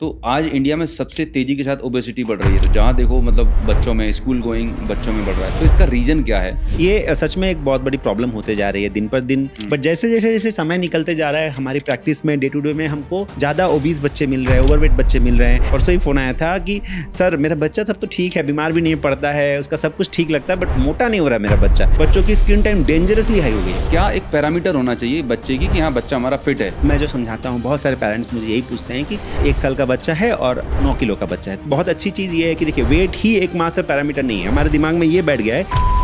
तो आज इंडिया में सबसे तेज़ी के साथ ओबेसिटी बढ़ रही है। तो जहाँ देखो मतलब बच्चों में, स्कूल गोइंग बच्चों में बढ़ रहा है। तो इसका रीज़न क्या है? ये सच में एक बहुत बड़ी प्रॉब्लम होते जा रही है दिन पर दिन। बट जैसे जैसे जैसे समय निकलते जा रहा है हमारी प्रैक्टिस में, डे टू डे में हमको ज़्यादा ओबीज बच्चे मिल रहे हैं, ओवरवेट बच्चे मिल रहे हैं। परसों ही फ़ोन आया था कि सर मेरा बच्चा सब तो ठीक है, बीमार भी नहीं पड़ता है, उसका सब कुछ ठीक लगता है, बट मोटा नहीं हो रहा मेरा बच्चा। बच्चों की स्क्रीन टाइम डेंजरसली हाई हो गई है। क्या एक पैरामीटर होना चाहिए बच्चे की कि हाँ बच्चा हमारा फिट है? मैं जो समझाता हूँ, बहुत सारे पेरेंट्स मुझे यही पूछते हैं कि 1 साल का बच्चा है और 9 किलो का बच्चा है। बहुत अच्छी चीज़ ये है कि देखिए, वेट ही एकमात्र पैरामीटर नहीं है। हमारे दिमाग में ये बैठ गया है।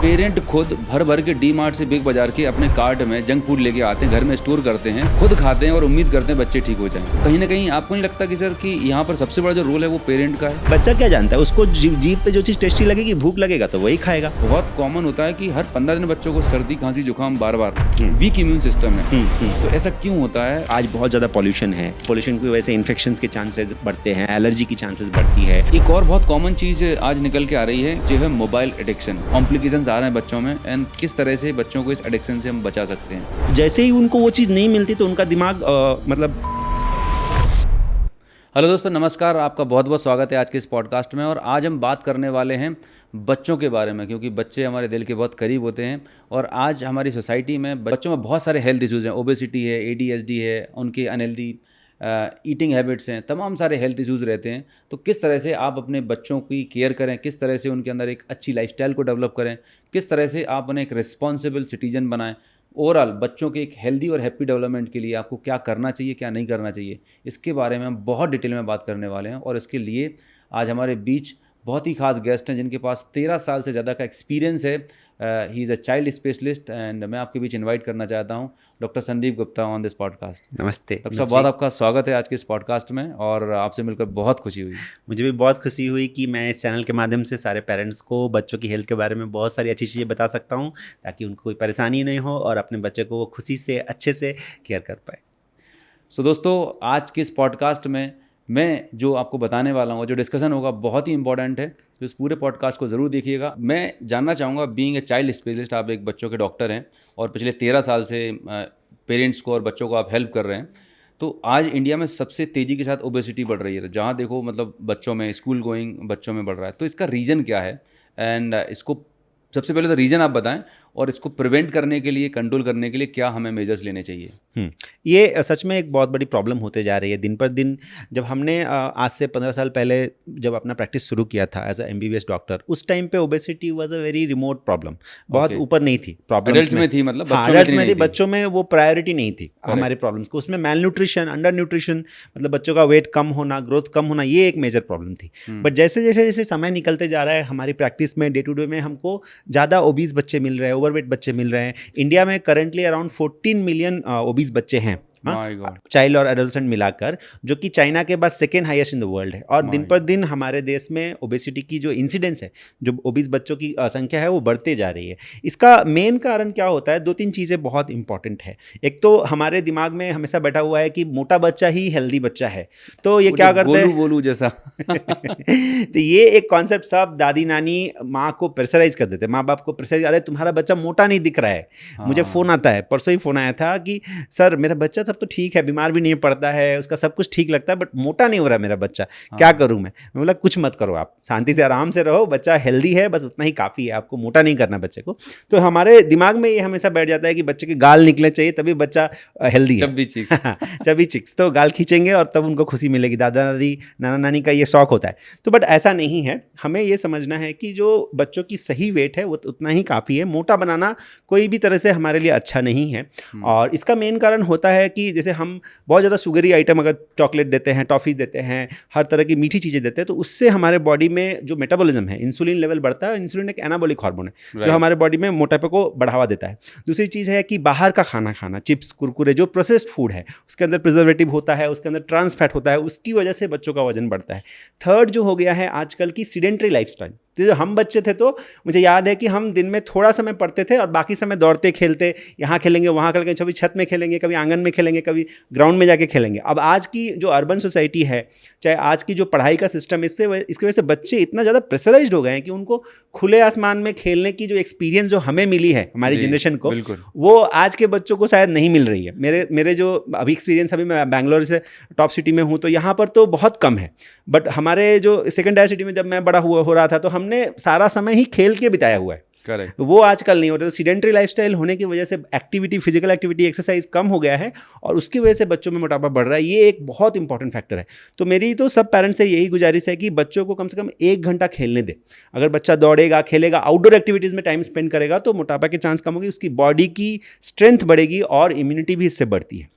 पेरेंट खुद भर भर के डी मार्ट से बिग बाजार के अपने कार्ट में जंक फूड लेके आते हैं, घर में स्टोर करते हैं, खुद खाते हैं और उम्मीद करते हैं बच्चे ठीक हो जाएं। कहीं ना कहीं आपको नहीं लगता कि सर कि यहाँ पर सबसे बड़ा जो रोल है वो पेरेंट का है? बच्चा क्या जानता है, उसको जीभ पे जो चीज़ टेस्टी लगेगी, भूख लगेगा तो वही खाएगा। बहुत कॉमन होता है कि हर 15 दिन बच्चों को सर्दी, खांसी, जुकाम बार बार, वीक इम्यून सिस्टम है। तो ऐसा क्यों होता है? आज बहुत ज़्यादा पॉल्यूशन है। पॉल्यूशन की वजह से इन्फेक्शन के चांसेस बढ़ते हैं, एलर्जी की चांसेस बढ़ती है। एक और बहुत कॉमन चीज़ आज निकल के आ रही है जो है मोबाइल एडिक्शन। कॉम्प्लिकेशंस आ रहे हैं बच्चों में, एंड किस तरह से बच्चों को इस एडिक्शन से हम बचा सकते हैं? जैसे ही उनको वो चीज़ नहीं मिलती तो उनका दिमाग मतलब। हेलो दोस्तों, नमस्कार। आपका बहुत बहुत स्वागत है आज के इस पॉडकास्ट में। और आज हम बात करने वाले हैं बच्चों के बारे में, क्योंकि बच्चे हमारे दिल के बहुत करीब होते हैं। और आज हमारी सोसाइटी में बच्चों में बहुत सारे हेल्थ इश्यूज़ हैं। ओबेसिटी है, ADHD है, उनके अनहेल्दी ईटिंग हैबिट्स हैं, तमाम सारे हेल्थ इश्यूज़ रहते हैं। तो किस तरह से आप अपने बच्चों की केयर करें, किस तरह से उनके अंदर एक अच्छी लाइफस्टाइल को डेवलप करें, किस तरह से आप उन्हें एक रिस्पॉन्सिबल सिटीजन बनाएं, ओवरऑल बच्चों के एक हेल्दी और हैप्पी डेवलपमेंट के लिए आपको क्या करना चाहिए, क्या नहीं करना चाहिए, इसके बारे में हम बहुत डिटेल में बात करने वाले हैं। और इसके लिए आज हमारे बीच बहुत ही खास गेस्ट हैं जिनके पास 13 साल से ज़्यादा का एक्सपीरियंस है। He is a child specialist and मैं आपके बीच इनवाइट करना चाहता हूं doctor Sandeep Gupta on this podcast. नमस्ते डॉक्टर साहब, बहुत आपका स्वागत है आज के इस पॉडकास्ट में और आपसे मिलकर बहुत खुशी हुई। मुझे भी बहुत खुशी हुई कि मैं इस चैनल के माध्यम से सारे पेरेंट्स को बच्चों की हेल्थ के बारे में बहुत सारी अच्छी चीज़ें बता सकता हूँ, ताकि उनको कोई परेशानी नहीं हो और अपने बच्चे को वो खुशी से अच्छे से केयर कर पाए। सो दोस्तों, आज के इस पॉडकास्ट में मैं जो आपको बताने वाला हूँ, जो डिस्कशन होगा, बहुत ही इंपॉर्टेंट है। तो इस पूरे पॉडकास्ट को ज़रूर देखिएगा। मैं जानना चाहूँगा, बीइंग ए चाइल्ड स्पेशलिस्ट, आप एक बच्चों के डॉक्टर हैं और पिछले 13 साल से पेरेंट्स को और बच्चों को आप हेल्प कर रहे हैं। तो आज इंडिया में सबसे तेज़ी के साथ ओबेसिटी बढ़ रही है। तो जहाँ देखो मतलब बच्चों में, स्कूल गोइंग बच्चों में बढ़ रहा है। तो इसका रीज़न क्या है? एंड इसको सबसे पहले तो रीज़न आप बताएं, और इसको प्रिवेंट करने के लिए, कंट्रोल करने के लिए क्या हमें मेजर्स लेने चाहिए? ये सच में एक बहुत बड़ी प्रॉब्लम होते जा रही है दिन पर दिन। जब हमने आज से 15 साल पहले जब अपना प्रैक्टिस शुरू किया था एज अ MBBS डॉक्टर, उस टाइम पे obesity was a very remote problem. बहुत ऊपर नहीं थी प्रॉब्लम। एडल्ट्स में थी, मतलब एडल्ट्स में थी, बच्चों में वो प्रायोरिटी नहीं थी हमारे प्रॉब्लम्स को। उसमें मैल न्यूट्रिशन, अंडर न्यूट्रिशन, मतलब बच्चों का वेट कम होना, ग्रोथ कम होना, ये एक मेजर प्रॉब्लम थी। बट जैसे जैसे जैसे समय निकलते जा रहा है हमारी प्रैक्टिस में, डे टू डे में हमको ज़्यादा ओबीज बच्चे मिल रहे हैं, ओवरवेट बच्चे मिल रहे हैं। इंडिया में करंटली अराउंड 14 मिलियन ओबीज बच्चे हैं, चाइल्ड और एडोलसेंट मिलाकर, जो कि चाइना के बाद second highest in the world है। और दिन पर दिन हमारे देश में ओबेसिटी की जो इंसिडेंस है, जो ओबीज बच्चों की संख्या है, वो बढ़ते जा रही है। इसका मेन कारण क्या होता है? 2-3 चीज़ें बहुत इंपॉर्टेंट है। एक तो हमारे दिमाग में हमेशा बैठा हुआ है कि मोटा बच्चा ही हेल्दी बच्चा है। तो ये क्या करते हैं, बोलू जैसा तो ये एक कॉन्सेप्ट सब दादी नानी माँ को प्रेशराइज कर देते हैं, माँ बाप को प्रेशराइज, अरे तुम्हारा बच्चा मोटा नहीं दिख रहा है। मुझे फ़ोन आता है, परसों ही फ़ोन आया था कि सर मेरा बच्चा सब तो ठीक है, बीमार भी नहीं पड़ता है, उसका सब कुछ ठीक लगता है, बट मोटा नहीं हो रहा मेरा बच्चा, क्या करूं मैं? बोला कुछ मत करो, आप शांति से आराम से रहो, बच्चा हेल्दी है, बस उतना ही काफ़ी है, आपको मोटा नहीं करना बच्चे को। तो हमारे दिमाग में ये हमेशा बैठ जाता है कि बच्चे के गाल निकले चाहिए तभी बच्चा हेल्दी है। चब्बी चिक्स तो गाल खींचेंगे और तब उनको खुशी मिलेगी। दादा दादी, नाना नानी का ये शौक होता है। तो बट ऐसा नहीं है। हमें ये समझना है कि जो बच्चों की सही वेट है वो उतना ही काफ़ी है। मोटा बनाना कोई भी तरह से हमारे लिए अच्छा नहीं है। और इसका मेन कारण होता है कि जैसे हम बहुत ज़्यादा शुगरी आइटम, अगर चॉकलेट देते हैं, टॉफ़ी देते हैं, हर तरह की मीठी चीज़ें देते हैं, तो उससे हमारे बॉडी में जो मेटाबॉलिज्म है, इंसुलिन लेवल बढ़ता है। इंसुलिन एक एनाबॉलिक हार्मोन है जो हमारे बॉडी में मोटापे को बढ़ावा देता है। दूसरी चीज़ है कि बाहर का खाना खाना, चिप्स, कुरकुरे, जो प्रोसेस्ड फूड है, उसके अंदर प्रिजर्वेटिव होता है, उसके अंदर ट्रांस फैट होता है, उसकी वजह से बच्चों का वजन बढ़ता है। थर्ड जो हो गया है आजकल की सीडेंट्री लाइफस्टाइल, तो जो हम बच्चे थे तो मुझे याद है कि हम दिन में थोड़ा समय पढ़ते थे और बाकी समय दौड़ते खेलते, यहाँ खेलेंगे वहाँ खेलेंगे, कभी छत में खेलेंगे, कभी आंगन में खेलेंगे, कभी ग्राउंड में जाके खेलेंगे। अब आज की जो अर्बन सोसाइटी है, चाहे आज की जो पढ़ाई का सिस्टम, इसकी वजह से बच्चे इतना ज़्यादा प्रेशराइज्ड हो गए हैं कि उनको खुले आसमान में खेलने की जो एक्सपीरियंस जो हमें मिली है हमारी जनरेशन को, वो आज के बच्चों को शायद नहीं मिल रही है। मेरे जो अभी एक्सपीरियंस, अभी मैं बैंगलोर से टॉप सिटी में हूँ, तो यहाँ पर तो बहुत कम है, बट हमारे जो सेकंड टायर सिटी में जब मैं बड़ा हो रहा था तो हमने सारा समय ही खेल के बिताया हुआ है। करेक्ट। वो आजकल नहीं हो रहा। तो सीडेंटरी लाइफस्टाइल होने की वजह से एक्टिविटी, फिजिकल एक्टिविटी, एक्सरसाइज कम हो गया है और उसकी वजह से बच्चों में मोटापा बढ़ रहा है। ये एक बहुत इंपॉर्टेंट फैक्टर है। तो मेरी तो सब पेरेंट्स से यही गुजारिश है कि बच्चों को कम से कम 1 घंटा खेलने दे। अगर बच्चा दौड़ेगा, खेलेगा, आउटडोर एक्टिविटीज़ में टाइम स्पेंड करेगा तो मोटापा के चांस कम होगी, उसकी बॉडी की स्ट्रेंथ बढ़ेगी और इम्यूनिटी भी इससे बढ़ती है।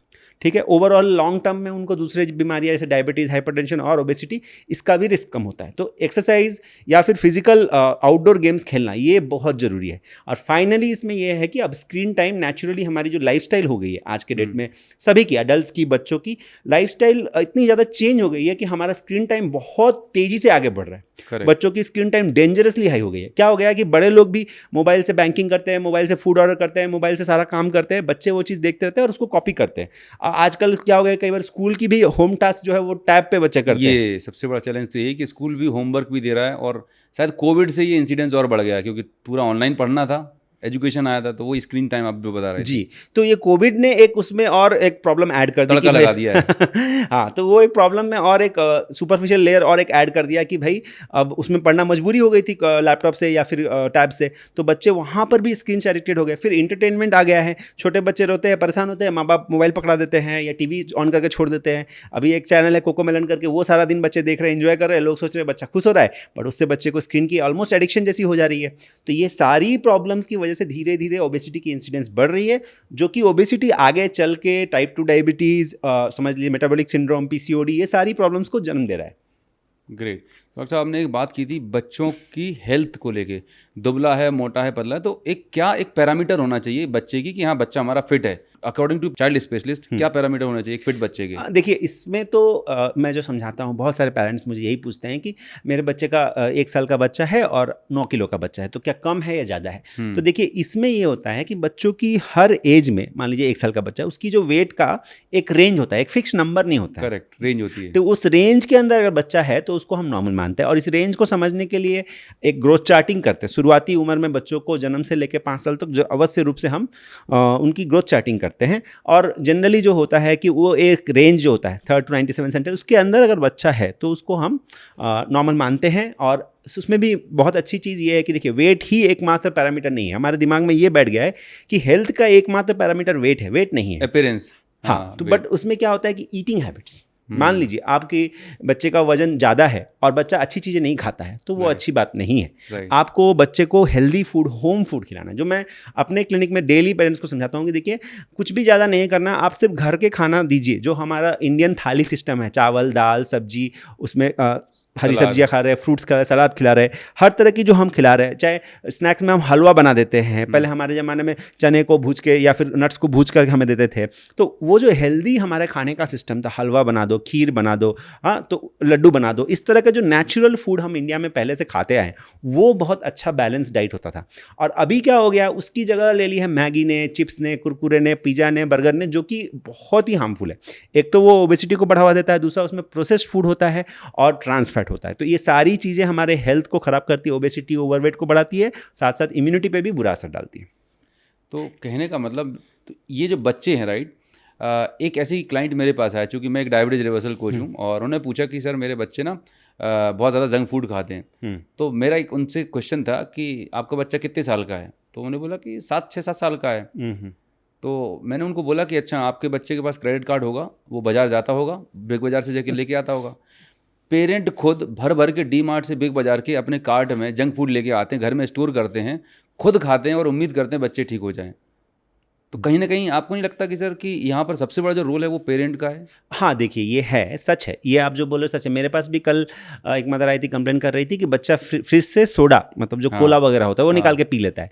ठीक है, ओवरऑल लॉन्ग टर्म में उनको दूसरे बीमारियां जैसे डायबिटीज़, हाइपरटेंशन और ओबेसिटी, इसका भी रिस्क कम होता है। तो एक्सरसाइज या फिर फिजिकल आउटडोर गेम्स खेलना ये बहुत ज़रूरी है। और फाइनली इसमें यह है कि अब स्क्रीन टाइम नेचुरली हमारी जो लाइफस्टाइल हो गई है आज के डेट में, सभी की, अडल्ट्स की, बच्चों की लाइफस्टाइल इतनी ज़्यादा चेंज हो गई है कि हमारा स्क्रीन टाइम बहुत तेज़ी से आगे बढ़ रहा है। Correct. बच्चों की स्क्रीन टाइम डेंजरसली हाई हो गई है। क्या हो गया कि बड़े लोग भी मोबाइल से बैंकिंग करते हैं, मोबाइल से फूड ऑर्डर करते हैं, मोबाइल से सारा काम करते हैं, बच्चे वो चीज़ देखते रहते हैं और उसको कॉपी करते हैं। आजकल क्या हो गया, कई बार स्कूल की भी होम टास्क जो है वो टैब पे बच्चे करते हैं। ये सबसे बड़ा चैलेंज तो यही कि स्कूल भी होमवर्क भी दे रहा है और शायद कोविड से ये इंसिडेंस और बढ़ गया क्योंकि पूरा ऑनलाइन पढ़ना था, एजुकेशन आया था, तो वो स्क्रीन टाइम आप भी बता रहे हैं जी। तो ये कोविड ने एक उसमें और एक प्रॉब्लम ऐड कर दी, तड़का लगा दिया है। हाँ, तो वो एक प्रॉब्लम में और एक सुपरफिशियल लेयर और एक ऐड कर दिया कि भाई अब उसमें पढ़ना मजबूरी हो गई थी लैपटॉप से या फिर टैब से, तो बच्चे वहाँ पर भी स्क्रीन से एडिक्टेड हो गए। फिर इंटरटेनमेंट आ गया है, छोटे बच्चे रोते हैं, परेशान होते हैं, माँ बाप मोबाइल पकड़ा देते हैं या टीवी ऑन करके छोड़ देते हैं। अभी एक चैनल है कोकोमेलन करके, वो सारा दिन बच्चे देख रहे हैं, एंजॉय कर रहे हैं, लोग सोच रहे हैं बच्चा खुश हो रहा है, बट उससे बच्चे को स्क्रीन की ऑलमोस्ट एडिक्शन जैसी हो जा रही है। तो ये सारी प्रॉब्लम्स की वजह से धीरे धीरे ओबेसिटी की इंसिडेंस बढ़ रही है, जो कि ओबेसिटी आगे चल के टाइप 2 डायबिटीज़, समझ लीजिए मेटाबॉलिक सिंड्रोम, पीसीओडी, ये सारी प्रॉब्लम्स को जन्म दे रहा है। ग्रेट। डॉक्टर साहब, आपने एक बात की थी बच्चों की हेल्थ को लेके, दुबला है, मोटा है, पतला है, तो एक पैरामीटर होना चाहिए बच्चे की कि हाँ बच्चा हमारा फिट है। अकॉर्डिंग टू चाइल्ड स्पेशलिस्ट क्या पैरामीटर होना चाहिए एक फिट बच्चे के? देखिए, इसमें तो मैं जो समझाता हूँ, बहुत सारे पेरेंट्स मुझे यही पूछते हैं कि मेरे बच्चे का 1 साल का बच्चा है और 9 किलो का बच्चा है, तो क्या कम है या ज़्यादा है? तो देखिए, इसमें ये होता है कि बच्चों की हर एज में, मान लीजिए 1 साल का बच्चा है, उसकी जो वेट का एक रेंज होता है, एक फिक्स नंबर नहीं होता है। करेक्ट, रेंज होती है। तो उस रेंज के अंदर अगर बच्चा है तो उसको हम नॉर्मल मानते हैं और इस रेंज को समझने के लिए एक ग्रोथ चार्टिंग करते हैं। शुरुआती उम्र में बच्चों को जन्म से लेकर 5 साल तक अवश्य रूप से हम उनकी ग्रोथ चार्टिंग करते हैं और जनरली जो होता है कि वो एक रेंज जो होता है 30 to 97 सेंटीमीटर, उसके अंदर अगर बच्चा है तो उसको हम नॉर्मल मानते हैं। और उसमें भी बहुत अच्छी चीज़ ये है कि देखिए, वेट ही एकमात्र पैरामीटर नहीं है। हमारे दिमाग में ये बैठ गया है कि हेल्थ का एकमात्र पैरामीटर वेट है, वेट नहीं है, अपीयरेंस। हाँ, तो बट उसमें क्या होता है कि ईटिंग हैबिट्स, मान लीजिए आपके बच्चे का वजन ज़्यादा है और बच्चा अच्छी चीज़ें नहीं खाता है, तो वो अच्छी बात नहीं है। आपको बच्चे को हेल्दी फूड, होम फूड खिलाना है। जो मैं अपने क्लिनिक में डेली पेरेंट्स को समझाता हूँ कि देखिए, कुछ भी ज़्यादा नहीं करना, आप सिर्फ घर के खाना दीजिए। जो हमारा इंडियन थाली सिस्टम है, चावल, दाल, सब्जी, उसमें हरी सब्जियाँ खा रहे हैं, फ्रूट्स खा रहे हैं, सलाद खिला रहे हैं, हर तरह की जो हम खिला रहे हैं। चाहे स्नैक्स में हम हलवा बना देते हैं, पहले हमारे ज़माने में चने को भूज के या फिर नट्स को भूज कर हमें देते थे। तो वो जो हेल्दी हमारे खाने का सिस्टम था, हलवा बना दो, खीर बना दो, हाँ, तो लड्डू बना दो, इस तरह का जो नेचुरल फूड हम इंडिया में पहले से खाते आए, वो बहुत अच्छा बैलेंस डाइट होता था। और अभी क्या हो गया, उसकी जगह ले ली है मैगी ने, चिप्स ने, कुरकुरे ने, पिज़्ज़ा ने, बर्गर ने, जो कि बहुत ही हार्मफुल है। एक तो वो ओबेसिटी को बढ़ावा देता है, दूसरा उसमें प्रोसेस्ड फूड होता है और ट्रांस फैट होता है। तो ये सारी चीज़ें हमारे हेल्थ को ख़राब करती है, ओबेसिटी, ओवरवेट को बढ़ाती है, साथ साथ इम्यूनिटी पे भी बुरा असर डालती है। तो कहने का मतलब, तो ये जो बच्चे हैं, राइट, एक ऐसे ही क्लाइंट मेरे पास आया, चूँकि मैं एक डायबिटीज रिवर्सल कोच हूँ, और उन्होंने पूछा कि सर मेरे बच्चे ना बहुत ज़्यादा जंक फूड खाते हैं। तो मेरा एक उनसे क्वेश्चन था कि आपका बच्चा कितने साल का है? तो उन्होंने बोला कि 6-7 साल का है। तो मैंने उनको बोला कि अच्छा, आपके बच्चे के पास क्रेडिट कार्ड होगा, वो बाज़ार जाता होगा, बिग बाज़ार से जाके लेके आता होगा। पेरेंट खुद भर भर के डी मार्ट से, बिग बाज़ार के अपने कार्ट में जंक फूड लेके आते हैं, घर में स्टोर करते हैं, खुद खाते हैं और उम्मीद करते हैं बच्चे ठीक हो जाएं। तो कहीं ना कहीं आपको नहीं लगता कि सर कि यहाँ पर सबसे बड़ा जो रोल है वो पेरेंट का है? हाँ, देखिए, ये है, सच है, ये आप जो बोले सच है। मेरे पास भी कल एक मदर आई थी, कंप्लेन कर रही थी कि बच्चा फ्रिज से सोडा, मतलब जो कोला वगैरह होता है, वो निकाल के पी लेता है।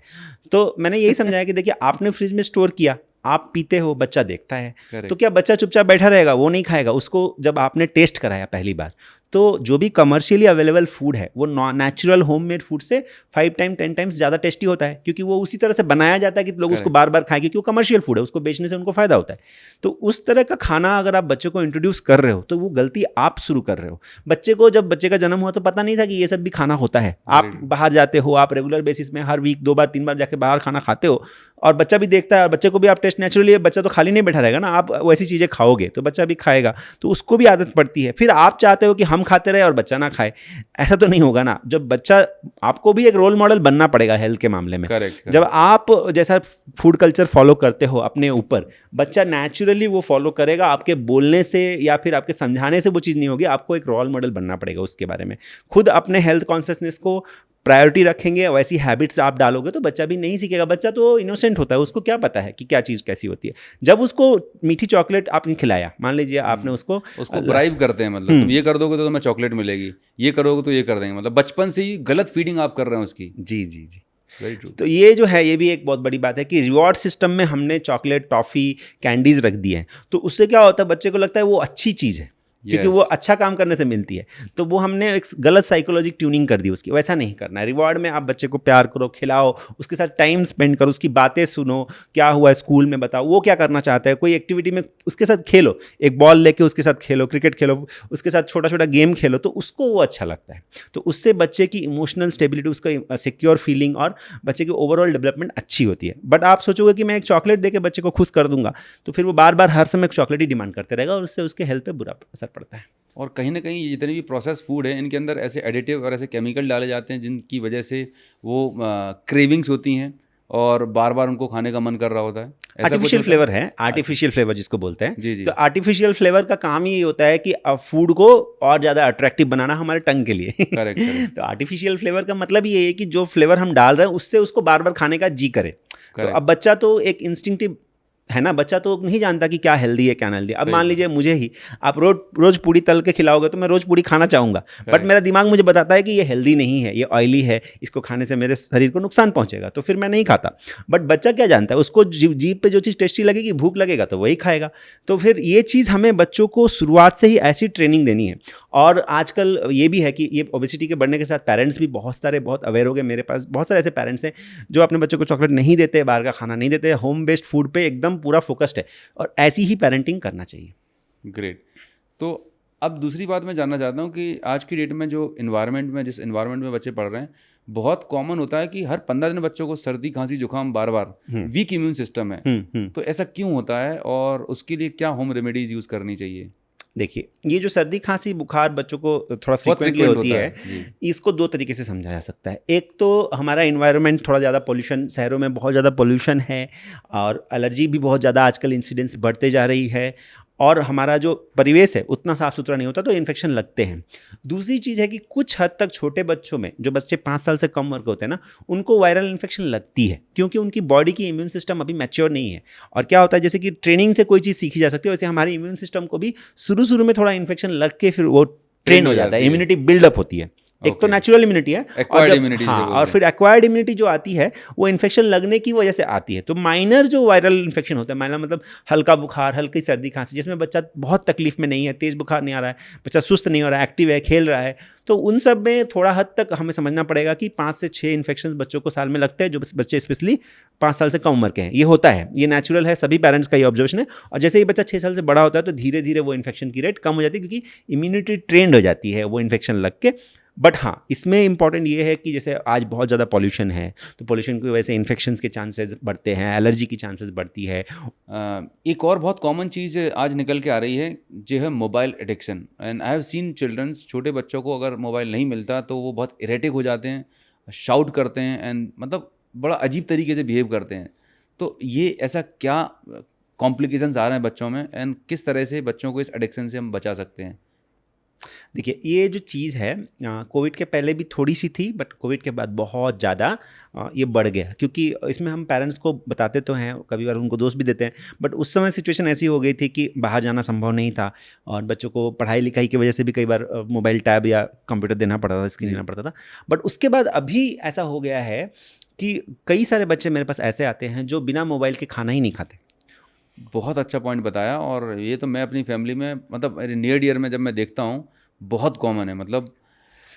तो मैंने यही समझाया कि देखिए, आपने फ्रिज में स्टोर किया, आप पीते हो, बच्चा देखता है, तो क्या बच्चा चुपचाप बैठा रहेगा? वो नहीं खाएगा। उसको जब आपने टेस्ट कराया पहली बार, तो जो भी कमर्शियली अवेलेबल फूड है वो नेचुरल होममेड फूड से 5 टाइम 10 टाइम्स ज़्यादा टेस्टी होता है, क्योंकि वो उसी तरह से बनाया जाता है कि लोग उसको बार बार खाएं, क्योंकि वो कमर्शियल फूड है, उसको बेचने से उनको फायदा होता है। तो उस तरह का खाना अगर आप बच्चों को इंट्रोड्यूस कर रहे हो तो वो गलती आप शुरू कर रहे हो। बच्चे को जब बच्चे का जन्म हुआ तो पता नहीं था कि ये सब भी खाना होता है। आप बाहर जाते हो, आप रेगुलर बेसिस में हर वीक 2 बार 3 बार जाके बाहर खाना खाते हो, और बच्चा भी देखता है, और बच्चे को भी आप टेस्ट नेचुरली, बच्चा तो खाली नहीं बैठा रहेगा ना, आप वैसी चीज़ें खाओगे तो बच्चा भी खाएगा, तो उसको भी आदत पड़ती है। फिर आप चाहते हो कि हम खाते रहे और बच्चा ना खाए, ऐसा तो नहीं होगा ना। जब बच्चा, आपको भी एक रोल मॉडल बनना पड़ेगा हेल्थ के मामले में। करेक्ट। जब आप जैसा फूड कल्चर फॉलो करते हो अपने ऊपर, बच्चा नेचुरली वो फॉलो करेगा, आपके बोलने से या फिर आपके समझाने से वो चीज़ नहीं होगी। आपको एक रोल मॉडल बनना पड़ेगा उसके बारे में। खुद अपने हेल्थ कॉन्शियसनेस को प्रायोरिटी रखेंगे, वैसी हैबिट्स आप डालोगे तो बच्चा भी नहीं सीखेगा। बच्चा तो इनोसेंट होता है, उसको क्या पता है कि क्या चीज़ कैसी होती है। जब उसको मीठी चॉकलेट आपने खिलाया, मान लीजिए आपने उसको ब्राइब करते हैं, मतलब तुम ये कर दोगे तो तुम्हें चॉकलेट मिलेगी, ये करोगे तो ये कर देंगे, मतलब बचपन से ही गलत फीडिंग आप कर रहे हैं उसकी। जी जी जी, वेरी ट्रू। तो ये जो है, ये भी एक बहुत बड़ी बात है कि रिवॉर्ड सिस्टम में हमने चॉकलेट, टॉफ़ी, कैंडीज रख दी हैं, तो उससे क्या होता है, बच्चे को लगता है वो अच्छी चीज़ है क्योंकि वो अच्छा काम करने से मिलती है। तो वो हमने एक गलत साइकोलॉजिक ट्यूनिंग कर दी उसकी। वैसा नहीं करना है। रिवॉर्ड में आप बच्चे को प्यार करो, खिलाओ, उसके साथ टाइम स्पेंड करो, उसकी बातें सुनो, क्या हुआ है स्कूल में बताओ, वो क्या करना चाहता है, कोई एक्टिविटी में उसके साथ खेलो, एक बॉल लेके उसके साथ खेलो, क्रिकेट खेलो, उसके साथ छोटा छोटा गेम खेलो, तो उसको वो अच्छा लगता है। तो उससे बच्चे की इमोशनल स्टेबिलिटी, उसका सिक्योर फीलिंग और बच्चे की ओवरऑल डेवलपमेंट अच्छी होती है। बट आप सोचोगे कि मैं एक चॉकलेट दे के बच्चे को खुश कर दूंगा, तो फिर वो बार बार हर समय चॉकलेट ही डिमांड करते रहेगा, और उससे उसके हेल्थ पे बुरा असर पड़ता है। और कहीं ना कहीं जितने भी प्रोसेस फूड है, इनके अंदर ऐसे एडिटिव और ऐसे केमिकल डाले जाते हैं जिनकी वजह से वो क्रेविंग्स होती हैं और बार बार उनको खाने का मन कर रहा होता है। आर्टिफिशियल फ्लेवर है, आर्टिफिशियल फ्लेवर जिसको बोलते हैं। जी जी। तो आर्टिफिशियल फ्लेवर का काम ही होता है कि फूड को और ज़्यादा अट्रैक्टिव बनाना हमारे टंग के लिए। करेक्ट। तो आर्टिफिशियल फ्लेवर का मतलब ये है कि जो फ्लेवर हम डाल रहे हैं उससे उसको बार बार खाने का जी करे। तो अब बच्चा तो एक इंस्टिंक्टिव है ना, बच्चा तो नहीं जानता कि क्या हेल्दी है क्या हेल्दी। अब मान लीजिए मुझे ही आप रोज पूड़ी तल के खिलाओगे तो मैं रोज पूड़ी खाना चाहूँगा, बट मेरा दिमाग मुझे बताता है कि ये हेल्दी नहीं है, ये ऑयली है, इसको खाने से मेरे शरीर को नुकसान पहुंचेगा, तो फिर मैं नहीं खाता। बट बच्चा क्या जानता है, उसको जीभ पे जो चीज़ टेस्टी लगेगी, भूख लगेगा तो वही खाएगा। तो फिर ये चीज़ हमें बच्चों को शुरुआत से ही ऐसी ट्रेनिंग देनी है। और आजकल ये भी है कि ये ओबेसिटी के बढ़ने के साथ पेरेंट्स भी बहुत अवेयर हो गए। मेरे पास बहुत सारे ऐसे पेरेंट्स हैं जो अपने बच्चों को चॉकलेट नहीं देते, बाहर का खाना नहीं देते, होम बेस्ड फूड पे एकदम पूरा फोकस्ड है, और ऐसी ही पेरेंटिंग करना चाहिए। ग्रेट। तो अब दूसरी बात मैं जानना चाहता हूँ कि आज की डेट में जो इन्वायरमेंट में, जिस इन्वायरमेंट में बच्चे पढ़ रहे हैं, बहुत कॉमन होता है कि हर 15 दिन बच्चों को सर्दी, खांसी, जुकाम बार बार, वीक इम्यून सिस्टम है। तो ऐसा क्यों होता है और उसके लिए क्या होम रेमेडीज यूज़ करनी चाहिए? देखिए, ये जो सर्दी, खांसी, बुखार बच्चों को थोड़ा फ्रीक्वेंटली होती है, इसको 2 तरीके से समझा जा सकता है। एक तो हमारा इन्वायरमेंट थोड़ा ज़्यादा पोल्यूशन, शहरों में बहुत ज़्यादा पोल्यूशन है और एलर्जी भी बहुत ज़्यादा आजकल इंसिडेंस बढ़ते जा रही है, और हमारा जो परिवेश है उतना साफ़ सुथरा नहीं होता, तो इन्फेक्शन लगते हैं। दूसरी चीज़ है कि कुछ हद तक छोटे बच्चों में, जो बच्चे 5 साल से कम उम्र के होते हैं ना, उनको वायरल इन्फेक्शन लगती है, क्योंकि उनकी बॉडी की इम्यून सिस्टम अभी मैच्योर नहीं है। और क्या होता है, जैसे कि ट्रेनिंग से कोई चीज़ सीखी जा सकती है, वैसे हमारे इम्यून सिस्टम को भी शुरू में थोड़ा इन्फेक्शन लग के फिर वो ट्रेन हो जाता है, इम्यूनिटी बिल्डअप होती है। एक तो नेचुरल इम्यूनिटी है, और फिर एक्वायर्ड इम्यूनिटी जो आती है वो इन्फेक्शन लगने की वजह से आती है। तो माइनर जो वायरल इन्फेक्शन होता है, माइनर मतलब हल्का बुखार, हल्की सर्दी, खांसी, जिसमें बच्चा बहुत तकलीफ में नहीं है, तेज बुखार नहीं आ रहा है, बच्चा सुस्त नहीं हो रहा है, एक्टिव है, खेल रहा है, तो उन सब में थोड़ा हद तक हमें समझना पड़ेगा कि 5 से 6 इन्फेक्शन बच्चों को साल में लगते हैं, जो बच्चे स्पेशली 5 साल से कम उम्र के हैं। ये होता है, ये नेचुरल है, सभी पेरेंट्स का ये ऑब्जर्वेशन है। और जैसे ही बच्चा 6 साल से बड़ा होता है तो धीरे धीरे वो इन्फेक्शन की रेट कम हो जाती है, क्योंकि इम्यूनिटी ट्रेंड हो जाती है वो इन्फेक्शन लग के। बट हाँ, इसमें इंपॉर्टेंट ये है कि जैसे आज बहुत ज़्यादा पॉल्यूशन है, तो पॉल्यूशन की वजह से इन्फेक्शंस के चांसेस बढ़ते हैं, एलर्जी की चांसेस बढ़ती है। एक और बहुत कॉमन चीज़ आज निकल के आ रही है, जो है mobile addiction. And I have seen childrens, छोटे बच्चों को अगर मोबाइल नहीं मिलता तो वो बहुत इरेटिक हो जाते हैं, शाउट करते हैं, एंड मतलब बड़ा अजीब तरीके से बिहेव करते हैं। तो ये ऐसा क्या कॉम्प्लिकेशंस आ रहे हैं बच्चों में, एंड किस तरह से बच्चों को इस एडिक्शन से हम बचा सकते हैं? देखिए, ये जो चीज़ है, कोविड के पहले भी थोड़ी सी थी, बट कोविड के बाद बहुत ज़्यादा ये बढ़ गया, क्योंकि इसमें हम पेरेंट्स को बताते तो हैं, कभी बार उनको दोष भी देते हैं, बट उस समय सिचुएशन ऐसी हो गई थी कि बाहर जाना संभव नहीं था, और बच्चों को पढ़ाई लिखाई की वजह से भी कई बार मोबाइल टैब या कंप्यूटर देना पड़ता था, स्क्रीन देना पड़ता था। बट उसके बाद अभी ऐसा हो गया है कि कई सारे बच्चे मेरे पास ऐसे आते हैं जो बिना मोबाइल के खाना ही नहीं खाते। बहुत अच्छा पॉइंट बताया, और ये तो मैं अपनी फैमिली में, मतलब मेरे नियर डियर में जब मैं देखता हूँ, बहुत कॉमन है। मतलब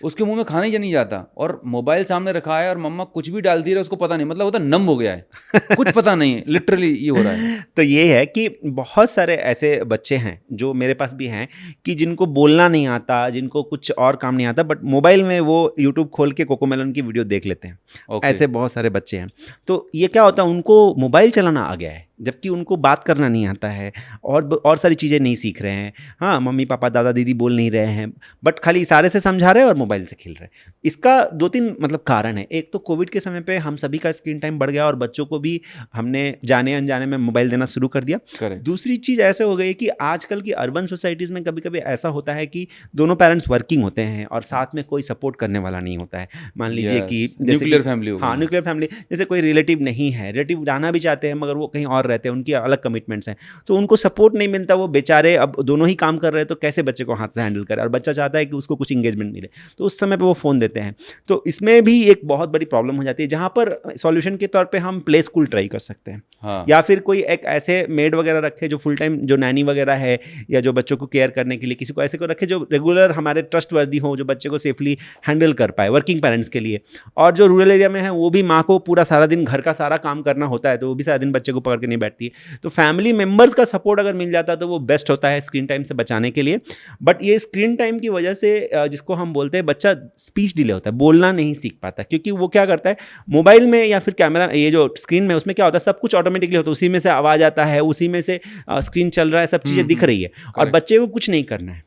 उसके मुंह में खाना ही नहीं जाता और मोबाइल सामने रखा है और मम्मा कुछ भी डाल दी रहा है, उसको पता नहीं, मतलब होता नम हो गया है, कुछ पता नहीं है, लिटरली ये हो रहा है। तो ये है कि बहुत सारे ऐसे बच्चे हैं जो मेरे पास भी हैं कि जिनको बोलना नहीं आता, जिनको कुछ और काम नहीं आता, बट मोबाइल में वो यूट्यूब खोल के कोकोमेलन की वीडियो देख लेते हैं। ओके। ऐसे बहुत सारे बच्चे हैं। तो ये क्या होता है, उनको मोबाइल चलाना आ गया है जबकि उनको बात करना नहीं आता है और सारी चीज़ें नहीं सीख रहे हैं। हाँ, मम्मी पापा दादा दीदी बोल नहीं रहे हैं, बट खाली इशारे से समझा रहे हैं और मोबाइल से खेल रहे हैं। इसका 2-3 मतलब कारण है। एक तो कोविड के समय पे हम सभी का स्क्रीन टाइम बढ़ गया और बच्चों को भी हमने जाने अनजाने में मोबाइल देना शुरू कर दिया। करेक्ट। दूसरी चीज़ ऐसे हो गई कि आजकल की अर्बन सोसाइटीज़ में कभी कभी ऐसा होता है कि दोनों पेरेंट्स वर्किंग होते हैं और साथ में कोई सपोर्ट करने वाला नहीं होता है। मान लीजिए कि न्यूक्लियर फैमिली हो गई। हाँ, न्यूक्लियर फैमिली, जैसे कोई रिलेटिव नहीं है, रिलेटिव जाना भी चाहते हैं मगर वो कहीं और रहते हैं, उनकी अलग कमिटमेंट्स हैं, तो उनको सपोर्ट नहीं मिलता। वो बेचारे अब दोनों ही काम कर रहे हैं, तो कैसे बच्चे को हाथ से हैंडल करें, और बच्चा चाहता है कि उसको कुछ इंगेजमेंट मिले, तो उस समय पे वो फ़ोन देते हैं। तो इसमें भी एक बहुत बड़ी प्रॉब्लम हो जाती है, जहाँ पर सॉल्यूशन के तौर पे हम प्ले स्कूल ट्राई कर सकते हैं। हाँ। या फिर कोई एक ऐसे मेड वगैरह रखे जो फुल टाइम, जो नैनी वगैरह है, या जो बच्चों को केयर करने के लिए किसी को ऐसे को रखे जो रेगुलर हमारे ट्रस्टवर्दी हो, जो बच्चे को सेफली हैंडल कर पाए, वर्किंग पेरेंट्स के लिए। और जो रूरल एरिया में है वो भी माँ को पूरा सारा दिन घर का सारा काम करना होता है, तो वो भी सारा दिन बच्चे को पकड़ के नहीं बैठती है। तो फैमिली मेम्बर्स का सपोर्ट अगर मिल जाता तो वो बेस्ट होता है स्क्रीन टाइम से बचाने के लिए। बट ये स्क्रीन टाइम की वजह से जिसको हम बोलते हैं बच्चा स्पीच डिले होता है, बोलना नहीं सीख पाता, क्योंकि वो क्या करता है मोबाइल में या फिर कैमरा, ये जो स्क्रीन में, उसमें क्या होता है सब कुछ ऑटोमेटिकली होता है, उसी में से आवाज़ आता है, उसी में से स्क्रीन चल रहा है, सब चीज़ें दिख रही है और बच्चे को कुछ नहीं करना है।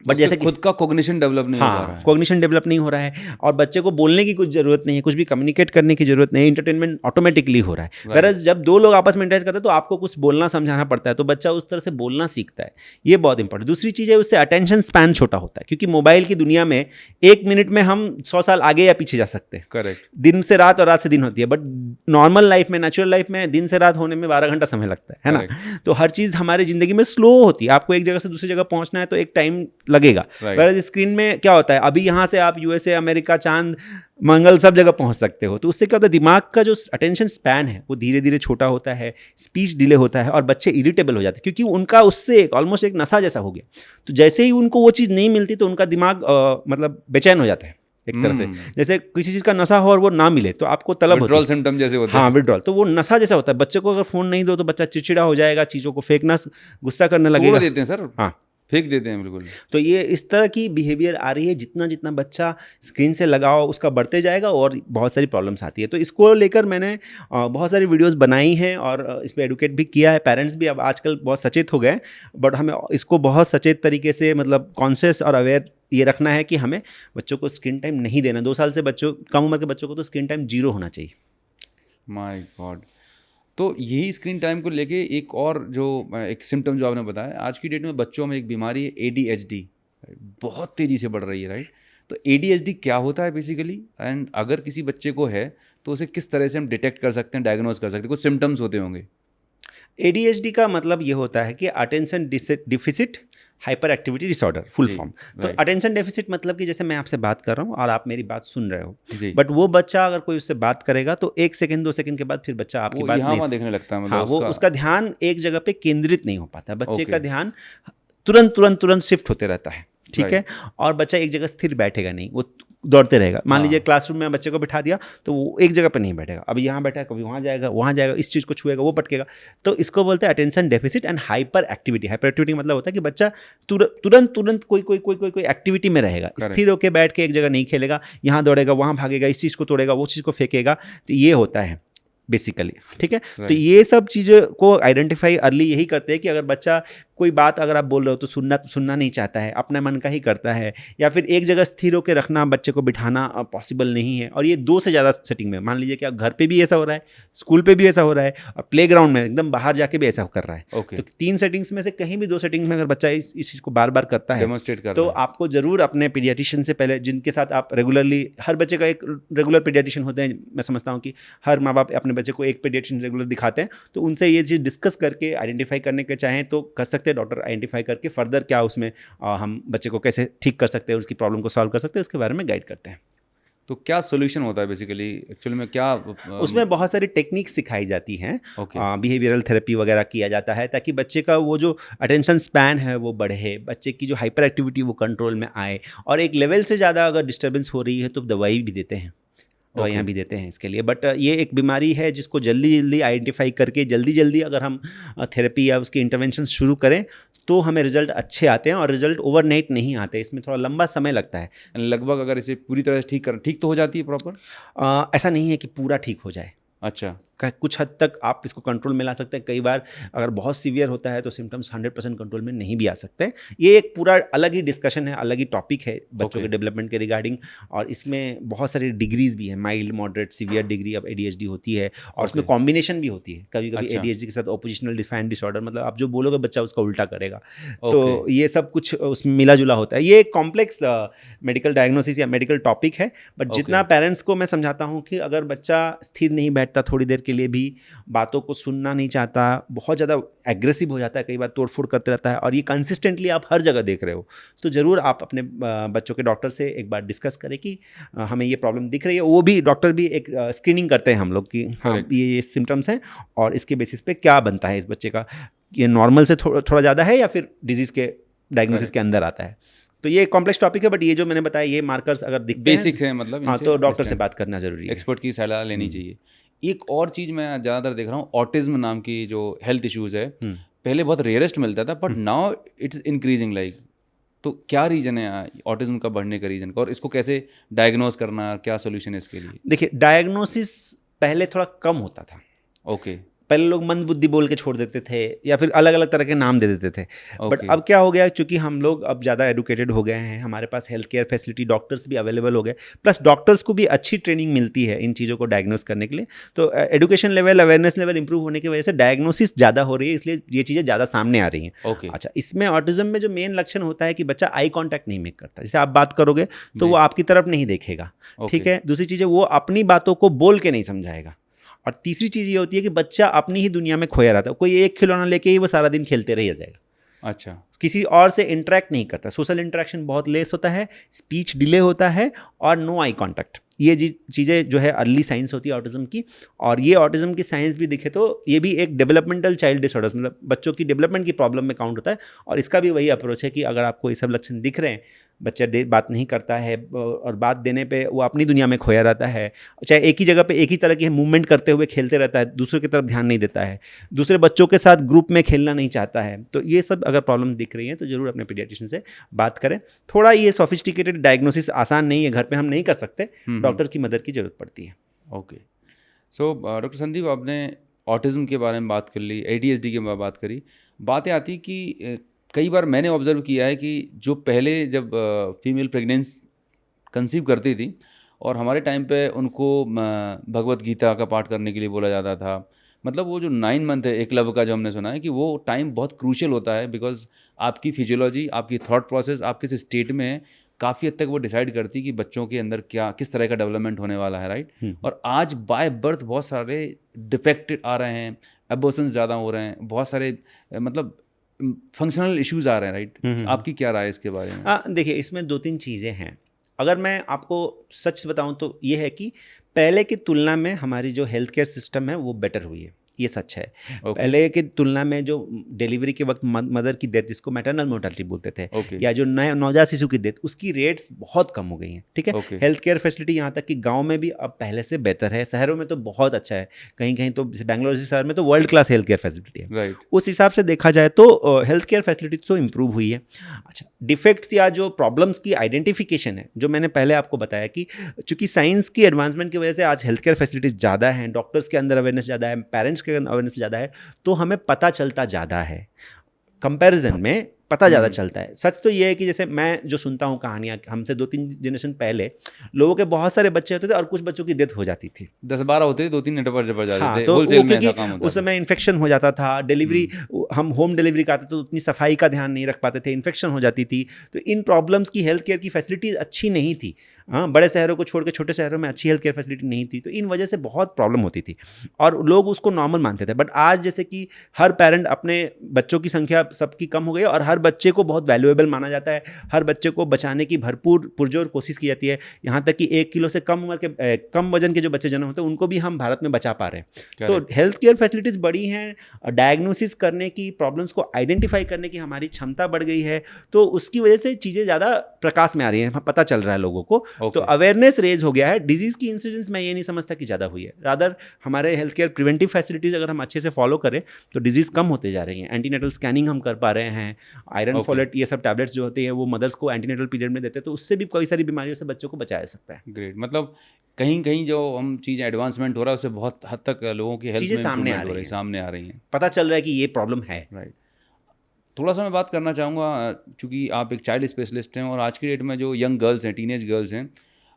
बट जैसे खुद का कॉग्निशन डेवलप नहीं हो पा रहा है। कॉग्निशन डेवलप नहीं हो रहा है और बच्चे को बोलने की कुछ जरूरत नहीं है, कुछ भी कम्युनिकेट करने की जरूरत नहीं है, इंटरटेनमेंट ऑटोमेटिकली हो रहा है। वैरज जब दो लोग आपस में इंटरेक्ट करते हैं तो आपको कुछ बोलना समझाना पड़ता है, तो बच्चा उस तरह से बोलना सीखता है। ये बहुत इंपॉर्टेंट। दूसरी चीज़ है, उससे अटेंशन स्पैन छोटा होता है, क्योंकि मोबाइल की दुनिया में 1 मिनट में हम 100 साल आगे या पीछे जा सकते हैं। करेक्ट। दिन से रात और रात से दिन होती है, बट नॉर्मल लाइफ में, नेचुरल लाइफ में दिन से रात होने में 12 घंटा समय लगता है ना। तो हर चीज़ हमारी ज़िंदगी में स्लो होती है। आपको एक जगह से दूसरी जगह पहुंचना है तो एक टाइम लगेगा। स्क्रीन में क्या होता है, अभी यहाँ से आप यूएसए, अमेरिका, चांद, मंगल सब जगह पहुंच सकते हो। तो उससे क्या होता है, दिमाग का जो अटेंशन स्पैन है वो धीरे धीरे छोटा होता है, स्पीच डिले होता है और बच्चे इरिटेबल हो जाते हैं, क्योंकि उनका उससे ऑलमोस्ट एक नशा जैसा हो गया। तो जैसे ही उनको वो चीज़ नहीं मिलती तो उनका दिमाग मतलब बेचैन हो जाता है एक तरह से। जैसे किसी चीज़ का नशा हो और वो ना मिले तो आपको तलब होती है। विड्रॉल सिम्टम जैसे होते हैं। हाँ, विड्रॉल। तो वो नशा जैसा होता है। बच्चे को अगर फ़ोन नहीं दो तो बच्चा चिड़चिड़ा हो जाएगा, चीज़ों को फेंकना, गुस्सा करने लगेगा। देते हैं सर। हाँ, फेंक देते हैं बिल्कुल। तो ये इस तरह की बिहेवियर आ रही है। जितना जितना बच्चा स्क्रीन से लगाओ उसका बढ़ते जाएगा और बहुत सारी प्रॉब्लम्स आती है। तो इसको लेकर मैंने बहुत सारी वीडियोस बनाई हैं और इस पर एडुकेट भी किया है। पेरेंट्स भी अब आजकल बहुत सचेत हो गए, बट हमें इसको बहुत सचेत तरीके से, मतलब कॉन्शियस और अवेयर ये रखना है कि हमें बच्चों को स्क्रीन टाइम नहीं देना। 2 साल से बच्चों, कम उम्र के बच्चों को तो स्क्रीन टाइम 0 होना चाहिए। My God. तो यही स्क्रीन टाइम को लेके एक और जो एक सिम्टम जो आपने बताया, आज की डेट में बच्चों में एक बीमारी है ADHD, बहुत तेज़ी से बढ़ रही है, राइट? तो ADHD क्या होता है बेसिकली, एंड अगर किसी बच्चे को है तो उसे किस तरह से हम डिटेक्ट कर सकते हैं, डायग्नोज कर सकते हैं? कुछ सिम्टम्स होते होंगे। ADHD का मतलब ये होता है कि attention deficit hyper activity disorder, full form. तो अटेंशन डेफिसिट मतलब कि जैसे मैं आपसे बात कर रहा हूँ और आप मेरी बात सुन रहे हो, बट वो बच्चा अगर कोई उससे बात करेगा तो 1 सेकंड 2 सेकंड के बाद फिर बच्चा आपकी बात नहीं देखने लगता है। मतलब हाँ, वो उसका ध्यान एक जगह पे केंद्रित नहीं हो पाता। बच्चे का ध्यान तुरंत शिफ्ट होते रहता है, ठीक है। और बच्चा एक जगह स्थिर बैठेगा नहीं, वो दौड़ते रहेगा। मान लीजिए क्लासरूम में बच्चे को बिठा दिया तो वो एक जगह पे नहीं बैठेगा, अभी यहाँ बैठा है, कभी वहाँ जाएगा, इस चीज़ को छुएगा, वो पटकेगा। तो इसको बोलते हैं attention deficit and hyper activity. Hyper activity मतलब होता है कि बच्चा तुरंत कोई एक्टिविटी में रहेगा, स्थिर होकर बैठ के एक जगह नहीं खेलेगा, यहाँ दौड़ेगा, वहाँ भागेगा, इस चीज़ को तोड़ेगा, वो चीज़ को फेंकेगा। तो ये होता है बेसिकली, ठीक है। तो ये सब चीज़ों को आइडेंटिफाई अर्ली यही करते हैं कि अगर बच्चा कोई बात अगर आप बोल रहे हो तो सुनना नहीं चाहता है, अपने मन का ही करता है, या फिर एक जगह स्थिर होकर रखना बच्चे को बिठाना पॉसिबल नहीं है। और ये 2 से ज़्यादा सेटिंग में, मान लीजिए कि आप घर पे भी ऐसा हो रहा है, स्कूल पे भी ऐसा हो रहा है, और प्लेग्राउंड में एकदम बाहर जाके भी ऐसा कर रहा है। तो 3 सेटिंग्स में से कहीं भी 2 सेटिंग्स में अगर बच्चा इस चीज़ को बार बार करता है तो आपको ज़रूर अपने पीडियाट्रिशियन से पहले, जिनके साथ आप रेगुलरली, हर बच्चे का एक रेगुलर पीडियाट्रिशियन होते हैं। मैं समझता हूँ कि हर माँ बाप अपने बच्चे को एक पीडियाट्रिशियन रेगुलर दिखाते हैं, तो उनसे ये चीज़ डिस्कस करके आइडेंटिफाई करने के चाहें तो कर सकते हैं। डॉक्टर आइडेंटिफाई करके फर्दर क्या उसमें हम बच्चे को कैसे ठीक कर सकते हैं, उसकी प्रॉब्लम को सॉल्व कर सकते हैं, उसके बारे में गाइड करते हैं। तो क्या सोल्यूशन होता है बेसिकली, एक्चुअली में क्या? उसमें बहुत सारी टेक्निक सिखाई जाती हैं, ओके। बिहेवियरल थेरेपी वगैरह किया जाता है ताकि बच्चे का वो जो अटेंशन स्पैन है वो बढ़े, बच्चे की जो हाइपर एक्टिविटी वो कंट्रोल में आए, और एक लेवल से ज़्यादा अगर डिस्टर्बेंस हो रही है तो दवाई भी देते हैं, दवाइयाँ ओके। भी देते हैं इसके लिए। बट ये एक बीमारी है जिसको जल्दी जल्दी आइडेंटिफाई करके जल्दी जल्दी अगर हम थेरेपी या उसकी इंटरवेंशन शुरू करें तो हमें रिजल्ट अच्छे आते हैं, और रिजल्ट ओवरनाइट नहीं आते, इसमें थोड़ा लंबा समय लगता है। लगभग अगर इसे पूरी तरह से ठीक तो हो जाती है प्रॉपर? ऐसा नहीं है कि पूरा ठीक हो जाए, अच्छा। कुछ हद तक आप इसको कंट्रोल में ला सकते हैं। कई बार अगर बहुत सीवियर होता है तो सिम्टम्स 100% कंट्रोल में नहीं भी आ सकते। ये एक पूरा अलग ही डिस्कशन है, अलग ही टॉपिक है बच्चों के डेवलपमेंट के रिगार्डिंग, और इसमें बहुत सारी डिग्रीज भी हैं, माइल्ड, मॉडरेट, सीवियर डिग्री अब ADHD होती है, और उसमें कॉम्बिनेशन भी होती है। कभी कभी ADHD के साथ ऑपोजिशनल डिफाइंड डिसऑर्डर, मतलब आप जो बोलोगे बच्चा उसका उल्टा करेगा, तो ये सब कुछ उसमें मिला जुला होता है। ये एक कॉम्प्लेक्स मेडिकल डायग्नोसिस या मेडिकल टॉपिक है, बट जितना पेरेंट्स को मैं समझाता हूँ कि अगर बच्चा स्थिर नहीं बैठता थोड़ी देर के लिए भी, बातों को सुनना नहीं चाहता, बहुत ज़्यादा एग्रेसिव हो जाता है, कई बार तोड़फोड़ करते रहता है, और ये कंसिस्टेंटली आप हर जगह देख रहे हो, तो ज़रूर आप अपने बच्चों के डॉक्टर से एक बार डिस्कस करें कि हमें ये प्रॉब्लम दिख रही है। वो भी डॉक्टर भी एक स्क्रीनिंग करते हैं हम लोग कि हाँ ये सिम्टम्स हैं, और इसके बेसिस पे क्या बनता है इस बच्चे का, ये नॉर्मल से थोड़ा ज़्यादा है या फिर डिजीज़ के डायग्नोसिस के अंदर आता है। तो ये कॉम्प्लेक्स टॉपिक है, बट ये जो मैंने बताया ये मार्कर्स अगर दिखते बेसिक है, मतलब हाँ, तो डॉक्टर से बात करना जरूरी है, एक्सपर्ट की सलाह लेनी चाहिए। एक और चीज़ मैं ज़्यादातर देख रहा हूँ, ऑटिज्म नाम की जो हेल्थ इश्यूज़ है, पहले बहुत रेयरेस्ट मिलता था, but now it's increasing like. तो क्या रीज़न है ऑटिज्म का बढ़ने का रीज़न का, और इसको कैसे डायग्नोज करना, क्या सोल्यूशन है इसके लिए? देखिए, डायग्नोसिस पहले थोड़ा कम होता था। ओके। पहले लोग मंद बुद्धि बोल के छोड़ देते थे, या फिर अलग अलग तरह के नाम दे देते थे। बट अब क्या हो गया, चूंकि हम लोग अब ज़्यादा एडुकेटेड हो गए हैं, हमारे पास हेल्थ केयर फैसिलिटी, डॉक्टर्स भी अवेलेबल हो गए, प्लस डॉक्टर्स को भी अच्छी ट्रेनिंग मिलती है इन चीज़ों को डायग्नोस करने के लिए। तो education level, awareness level improve होने की वजह से डायग्नोसिस ज़्यादा हो रही है, इसलिए ये चीज़ें ज़्यादा सामने आ रही हैं। अच्छा, इसमें ऑटिज्म में जो मेन लक्षण होता है कि बच्चा आई कॉन्टैक्ट नहीं मेक करता। जैसे आप बात करोगे तो वो आपकी तरफ नहीं देखेगा, ठीक है। दूसरी चीज़ है, वो अपनी बातों को बोल के नहीं समझाएगा। और तीसरी चीज़ ये होती है कि बच्चा अपनी ही दुनिया में खोया रहता है, कोई एक खिलौना लेके ही वो सारा दिन खेलते रह जाएगा। अच्छा, किसी और से इंटरेक्ट नहीं करता, सोशल इंटरेक्शन बहुत लेस होता है, स्पीच डिले होता है, और नो आई कॉन्टैक्ट। ये चीज़ें जो है अर्ली साइंस होती है ऑटिज्म की। और ये ऑटिज्म की साइंस भी दिखे तो ये भी एक डेवलपमेंटल चाइल्ड डिसऑर्डर्स, मतलब बच्चों की डेवलपमेंट की प्रॉब्लम में काउंट होता है। और इसका भी वही अप्रोच है कि अगर आपको ये सब लक्षण दिख रहे हैं, बच्चा बात नहीं करता है, और बात देने पे वो अपनी दुनिया में खोया रहता है, चाहे एक ही जगह पे एक ही तरह की मूवमेंट करते हुए खेलते रहता है, दूसरों की तरफ ध्यान नहीं देता है, दूसरे बच्चों के साथ ग्रुप में खेलना नहीं चाहता है, तो ये सब अगर प्रॉब्लम दिख रही है तो ज़रूर अपने पीडियाट्रिशियन से बात करें। थोड़ा ये सोफिस्टिकेटेड डायग्नोसिस आसान नहीं है, घर पे हम नहीं कर सकते, डॉक्टर की मदद की ज़रूरत पड़ती है। ओके। सो डॉक्टर संदीप, आपने ऑटिज्म के बारे में बात कर ली, ADHD के बारे में बात करी, बातें आती कि कई बार मैंने ऑब्जर्व किया है कि जो पहले जब फीमेल प्रेगनेंस कंसीव करती थी, और हमारे टाइम पे उनको भगवत गीता का पाठ करने के लिए बोला जाता था, मतलब वो जो 9 मंथ है एकलव्य का, जो हमने सुना है कि वो टाइम बहुत क्रूशियल होता है, बिकॉज आपकी फिजियोलॉजी, आपकी थॉट प्रोसेस, आप किस स्टेट में है, काफ़ी हद तक वो डिसाइड करती है कि बच्चों के अंदर किस तरह का डेवलपमेंट होने वाला है, राइट। और आज बाय बर्थ बहुत सारे डिफेक्ट आ रहे हैं, एबॉर्शंस ज़्यादा हो रहे हैं, बहुत सारे मतलब फंक्शनल इश्यूज आ रहे हैं, राइट। आपकी क्या राय है इसके बारे में? देखिए, इसमें 2-3 चीज़ें हैं। अगर मैं आपको सच बताऊं तो ये है कि पहले की तुलना में हमारी जो हेल्थ केयर सिस्टम है वो बेटर हुई है, ये सच है। पहले की तुलना में जो डिलीवरी के वक्त मदर की डेथ, जिसको मैटरनल मोर्टालिटी बोलते थे, या जो नवजात शिशु की डेथ, उसकी रेट्स बहुत कम हो गई हैं, ठीक है। हेल्थ केयर फैसिलिटी यहाँ तक कि गांव में भी अब पहले से बेहतर है, शहरों में तो बहुत अच्छा है, कहीं कहीं तो जैसे बेंगलोर जैसे शहर में तो world class health care facility है, राइट। उस हिसाब से देखा जाए तो हेल्थ केयर फैसिलिटी तो इम्प्रूव हुई है। अच्छा, डिफेक्ट्स या जो प्रॉब्लम्स की आइडेंटिफिकेशन है, जो मैंने पहले आपको बताया कि चूंकि साइंस की एडवांसमेंट की वजह से आज हेल्थ केयर फैसिलिटीज ज़्यादा हैं, डॉक्टर्स के अंदर अवेयरनेस ज़्यादा है, पेरेंट्स के अवेयरनेस ज़्यादा है, तो हमें पता चलता ज़्यादा है, कंपैरिजन में पता ज़्यादा चलता है। सच तो ये है कि जैसे मैं जो सुनता हूँ कहानियाँ, हमसे 2-3 जनरेशन पहले लोगों के बहुत सारे बच्चे होते थे और कुछ बच्चों की डेथ हो जाती थी, 10-12 होते थे, 2-3 नेट पर जब जाते थे, तो होलसेल में ऐसा काम होता उस समय इन्फेक्शन हो जाता था, डिलीवरी हम होम डिलीवरी कराते तो उतनी सफाई का ध्यान नहीं रख पाते थे, इन्फेक्शन हो जाती थी, तो इन प्रॉब्लम्स की हेल्थ केयर की फैसिलिटीज़ अच्छी नहीं थी। हाँ, बड़े शहरों को छोड़ के छोटे शहरों में अच्छी हेल्थ केयर फैसिलिटी नहीं थी, तो इन वजह से बहुत प्रॉब्लम होती थी और लोग उसको नॉर्मल मानते थे। बट आज जैसे कि हर पेरेंट अपने बच्चों की संख्या सबकी कम हो गई और हर हर बच्चे को बहुत वैल्यूएबल माना जाता है, हर बच्चे को बचाने की भरपूर पुरजोर कोशिश की जाती है। यहाँ तक कि 1 किलो से कम उम्र के कम वजन के जो बच्चे जन्म होते हैं उनको भी हम भारत में बचा पा रहे हैं। तो हेल्थ केयर फैसिलिटीज़ बढ़ी हैं, डायग्नोसिस करने की, प्रॉब्लम्स को आइडेंटिफाई करने की हमारी क्षमता बढ़ गई है, तो उसकी वजह से चीज़ें ज़्यादा प्रकाश में आ रही हैं, पता चल रहा है लोगों को। तो अवेयरनेस रेज हो गया है। डिजीज़ की इंसिडेंस मैं ये नहीं समझता कि ज़्यादा हुई है, रादर हमारे हेल्थ केयर प्रिवेंटिव फैसिलिटीज़ अगर हम अच्छे से फॉलो करें तो डिजीज़ कम होते जा रही हैं। एंटीनेटल स्कैनिंग हम कर पा रहे हैं, आयरन फॉलेट ये सब टैबलेट्स जो होती हैं वो मदर्स को एंटीनेटल पीरियड में देते हैं, तो उससे भी कई सारी बीमारियों से बच्चों को बचाया सकता है। ग्रेट। मतलब कहीं कहीं जो हम चीज़ें एडवांसमेंट हो रहा है उससे बहुत हद तक लोगों की हेल्थ में सामने आ रही हैं, पता चल रहा है कि ये प्रॉब्लम है। राइट। थोड़ा सा मैं बात करना चाहूँगा, चूँकि आप एक चाइल्ड स्पेशलिस्ट हैं और आज की डेट में जो यंग गर्ल्स हैं, टीनेज गर्ल्स हैं,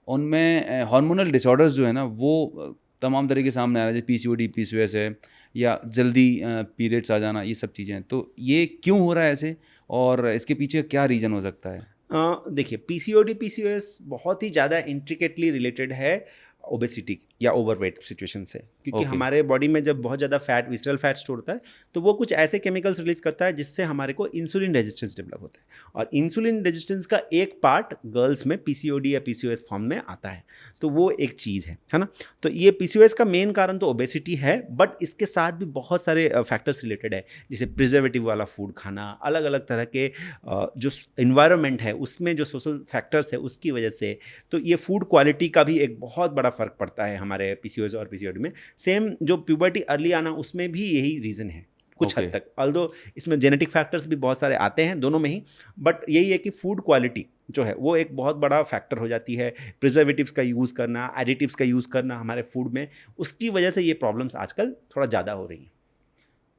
उनमें हार्मोनल डिसऑर्डर्स जो है ना वो तमाम तरह के सामने आ रहे हैं, जैसे PCOD, PCOS है, या जल्दी पीरियड्स आ जाना, ये सब चीज़ें। तो ये क्यों हो रहा है ऐसे, और इसके पीछे क्या रीज़न हो सकता है? देखिए, PCOD, PCOS बहुत ही ज़्यादा इंट्रिकेटली रिलेटेड है ओबेसिटी या ओवरवेट सिचुएशन से, क्योंकि हमारे बॉडी में जब बहुत ज़्यादा फैट, विसरल फैट स्टोर होता है तो वो कुछ ऐसे केमिकल्स रिलीज करता है जिससे हमारे को इंसुलिन रेजिस्टेंस डेवलप होता है, और इंसुलिन रेजिस्टेंस का एक पार्ट गर्ल्स में PCOD या PCOS फॉर्म में आता है। तो वो एक चीज़ है ना। तो ये PCOS का मेन कारण तो ओबेसिटी है, बट इसके साथ भी बहुत सारे फैक्टर्स रिलेटेड है, जैसे प्रिजर्वेटिव वाला फूड खाना, अलग अलग तरह के जो इन्वायरमेंट है उसमें जो सोशल फैक्टर्स है उसकी वजह से। तो ये फूड क्वालिटी का भी एक बहुत बड़ा फ़र्क पड़ता है हमारे PCOS और PCOD में। सेम जो प्यूबर्टी अर्ली आना, उसमें भी यही रीज़न है कुछ हद तक, ऑल्दो इसमें जेनेटिक फैक्टर्स भी बहुत सारे आते हैं दोनों में ही, बट यही है कि फूड क्वालिटी जो है वो एक बहुत बड़ा फैक्टर हो जाती है। प्रिजर्वेटिव्स का यूज़ करना, एडिटिव्स का यूज़ करना हमारे फूड में, उसकी वजह से ये प्रॉब्लम्स आजकल थोड़ा ज़्यादा हो रही हैं।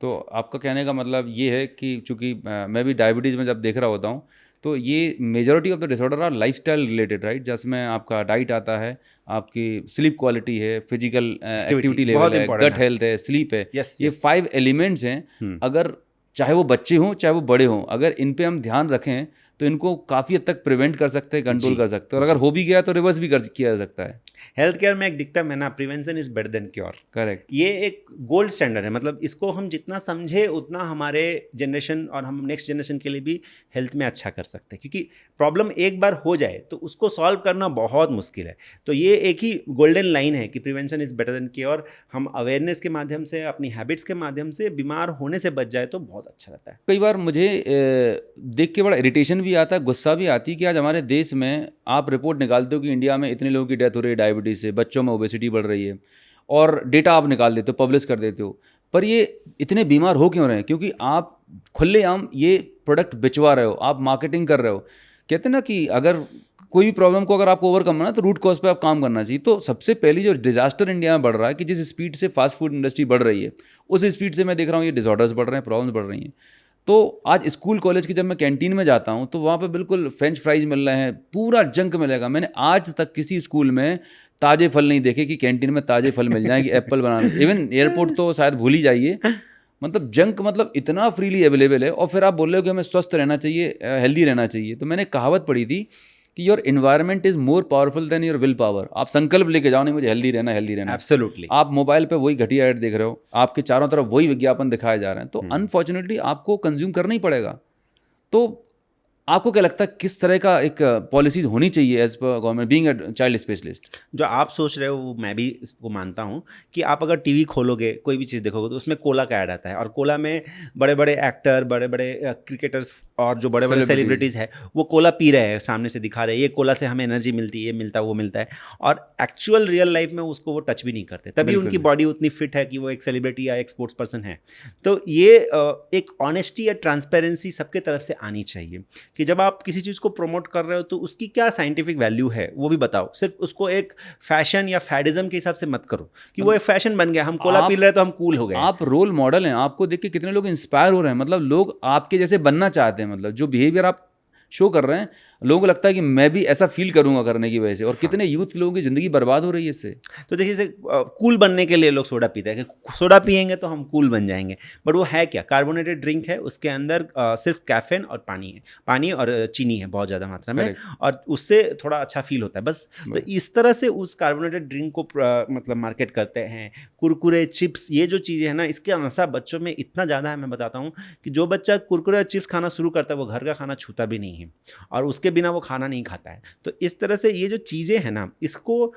तो आपका कहने का मतलब ये है कि चूँकि मैं भी डायबिटीज़ में जब देख रहा होता हूँ तो ये majority of the disorder are lifestyle related, right, जिसमें आपका डाइट आता है, आपकी स्लीप क्वालिटी है, फिजिकल एक्टिविटी लेवल है, गट हेल्थ है, स्लीप है। ये 5 एलिमेंट्स हैं। अगर चाहे वो बच्चे हों चाहे वो बड़े हों, अगर इन पे हम ध्यान रखें तो इनको काफ़ी हद तक प्रिवेंट कर सकते हैं, कंट्रोल कर सकते हैं, और अगर हो भी गया तो रिवर्स भी किया जा सकता है। हेल्थ केयर में एक डिक्टम है ना, prevention is better than cure. Correct. ये एक गोल्ड स्टैंडर्ड है, मतलब इसको हम जितना समझे उतना हमारे जनरेशन और हम नेक्स्ट जनरेशन के लिए भी हेल्थ में अच्छा कर सकते हैं, क्योंकि प्रॉब्लम एक बार हो जाए तो उसको सॉल्व करना बहुत मुश्किल है। तो ये एक ही गोल्डन लाइन है कि prevention is better than cure. हम अवेयरनेस के माध्यम से, अपनी हैबिट्स के माध्यम से बीमार होने से बच जाए तो बहुत अच्छा रहता है। कई बार मुझे देख के बड़ा इरिटेशन भी आता है, गुस्सा भी आती है कि आज हमारे देश में आप रिपोर्ट निकालते हो कि इंडिया में इतने लोगों की डेथ हो रही है डायबिटीज़ से, बच्चों में ओबेसिटी बढ़ रही है, और डेटा आप निकाल देते हो, पब्लिश कर देते हो, पर ये इतने बीमार हो क्यों रहे हैं? क्योंकि आप खुलेआम ये प्रोडक्ट बेचवा रहे हो, आप मार्केटिंग कर रहे हो। कहते हैं ना कि अगर कोई भी प्रॉब्लम को अगर आपको ओवरकम करना है तो रूट कॉज पे आप काम करना चाहिए। तो सबसे पहली जो डिजास्टर इंडिया में बढ़ रहा है कि जिस स्पीड से फास्ट फूड इंडस्ट्री बढ़ रही है, उस स्पीड से मैं देख रहा हूँ ये डिसऑर्डर्स बढ़ रहे हैं, प्रॉब्लम्स बढ़ रही हैं। तो आज स्कूल कॉलेज की जब मैं कैंटीन में जाता हूँ तो वहाँ पे बिल्कुल फ्रेंच फ्राइज मिल रहे हैं, पूरा जंक मिलेगा। मैंने आज तक किसी स्कूल में ताज़े फल नहीं देखे कि कैंटीन में ताज़े फल मिल जाएं, कि एप्पल बनाना, इवन एयरपोर्ट तो शायद भूल ही जाइए। मतलब जंक मतलब इतना फ्रीली अवेलेबल है, और फिर आप बोल रहे हो कि हमें स्वस्थ रहना चाहिए, हेल्दी रहना चाहिए। तो मैंने कहावत पढ़ी थी कि your environment is more powerful than your will power. आप संकल्प लेके जाओ, नहीं मुझे हेल्दी रहना, हेल्दी रहना। एब्सोल्युटली। आप मोबाइल पे वही घटिया ऐड देख रहे हो, आपके चारों तरफ वही विज्ञापन दिखाए जा रहे हैं, तो अनफॉर्चुनेटली आपको कंज्यूम करना ही पड़ेगा। तो आपको क्या लगता है किस तरह का एक पॉलिसीज होनी चाहिए as per government, being a child specialist? जो आप सोच रहे हो वो मैं भी इसको मानता हूँ कि आप अगर टीवी खोलोगे, कोई भी चीज़ देखोगे तो उसमें कोला का ऐड आता है, और कोला में बड़े बड़े एक्टर, बड़े बड़े क्रिकेटर्स और जो बड़े बड़े सेलिब्रिटीज़ है वो कोला पी रहे हैं, सामने से दिखा रहे हैं, ये कोला से हमें एनर्जी मिलती है, ये मिलता है, वो मिलता है, और एक्चुअल रियल लाइफ में उसको वो टच भी नहीं करते, तभी उनकी बॉडी उतनी फिट है कि वो एक सेलिब्रिटी या एक स्पोर्ट्स पर्सन है। तो ये एक ऑनेस्टी या ट्रांसपेरेंसी सबके तरफ से आनी चाहिए कि जब आप किसी चीज़ को प्रमोट कर रहे हो तो उसकी क्या साइंटिफिक वैल्यू है वो भी बताओ। सिर्फ उसको एक फैशन या फैडिज्म के हिसाब से मत करो कि वो एक फैशन बन गया, हम कोला पी रहे हैं तो हम कूल हो गए। आप रोल मॉडल हैं, आपको देख के कितने लोग इंस्पायर हो रहे हैं, मतलब लोग आपके जैसे बनना चाहते हैं, मतलब जो बिहेवियर आप शो कर रहे हैं लोगों को लगता है कि मैं भी ऐसा फील करूंगा करने की वजह से, और कितने यूथ लोगों की ज़िंदगी बर्बाद हो रही है इससे। तो देखिए जैसे कूल बनने के लिए लोग सोडा पीते हैं कि सोडा पियेंगे तो हम कूल बन जाएंगे, बट वो है क्या, कार्बोनेटेड ड्रिंक है, उसके अंदर सिर्फ कैफीन और पानी है, पानी और चीनी है बहुत ज़्यादा मात्रा में, और उससे थोड़ा अच्छा फील होता है बस। तो इस तरह से उस कार्बोनेटेड ड्रिंक को मतलब मार्केट करते हैं। कुरकुरे, चिप्स, ये जो चीज़ें हैं ना, इसका नशा बच्चों में इतना ज़्यादा है, मैं बताता हूँ कि जो बच्चा कुरकुरे और चिप्स खाना शुरू करता है वो घर का खाना छूता भी नहीं है, और उसके बिना वो खाना नहीं खाता है। तो इस तरह से ये जो चीज़ें हैं ना, इसको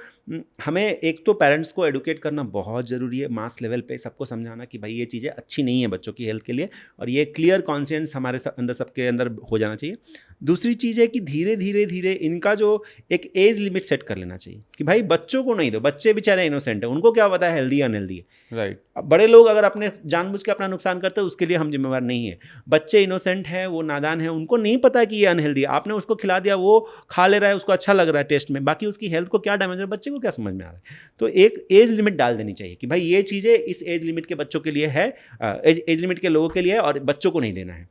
हमें एक तो पेरेंट्स को एडुकेट करना बहुत ज़रूरी है, मास लेवल पे सबको समझाना कि भाई ये चीज़ें अच्छी नहीं है बच्चों की हेल्थ के लिए, और ये क्लियर कॉन्शियंस हमारे अंदर, सबके अंदर हो जाना चाहिए। दूसरी चीज़ है कि धीरे धीरे धीरे इनका जो एक एज लिमिट सेट कर लेना चाहिए कि भाई बच्चों को नहीं दो, बच्चे बेचारे इनोसेंट है, उनको क्या पता है हेल्दी या अनहेल्दी है। राइट। अब बड़े लोग अगर अपने जानबूझ के अपना नुकसान करते हैं उसके लिए हम जिम्मेवार नहीं है। बच्चे इनोसेंट है, वो नादान है, उनको नहीं पता कि ये अनहेल्दी है, आपने उसको खिला दिया, वो खा ले रहा है, उसको अच्छा लग रहा है टेस्ट में, बाकी उसकी हेल्थ को क्या डैमेज है बच्चे को क्या समझ में आ रहा है। तो एक एज लिमिट डाल देनी चाहिए कि भाई ये चीज़ें इस एज लिमिट के बच्चों के लिए है, एज लिमिट के लोगों के लिए है, और बच्चों को नहीं देना है।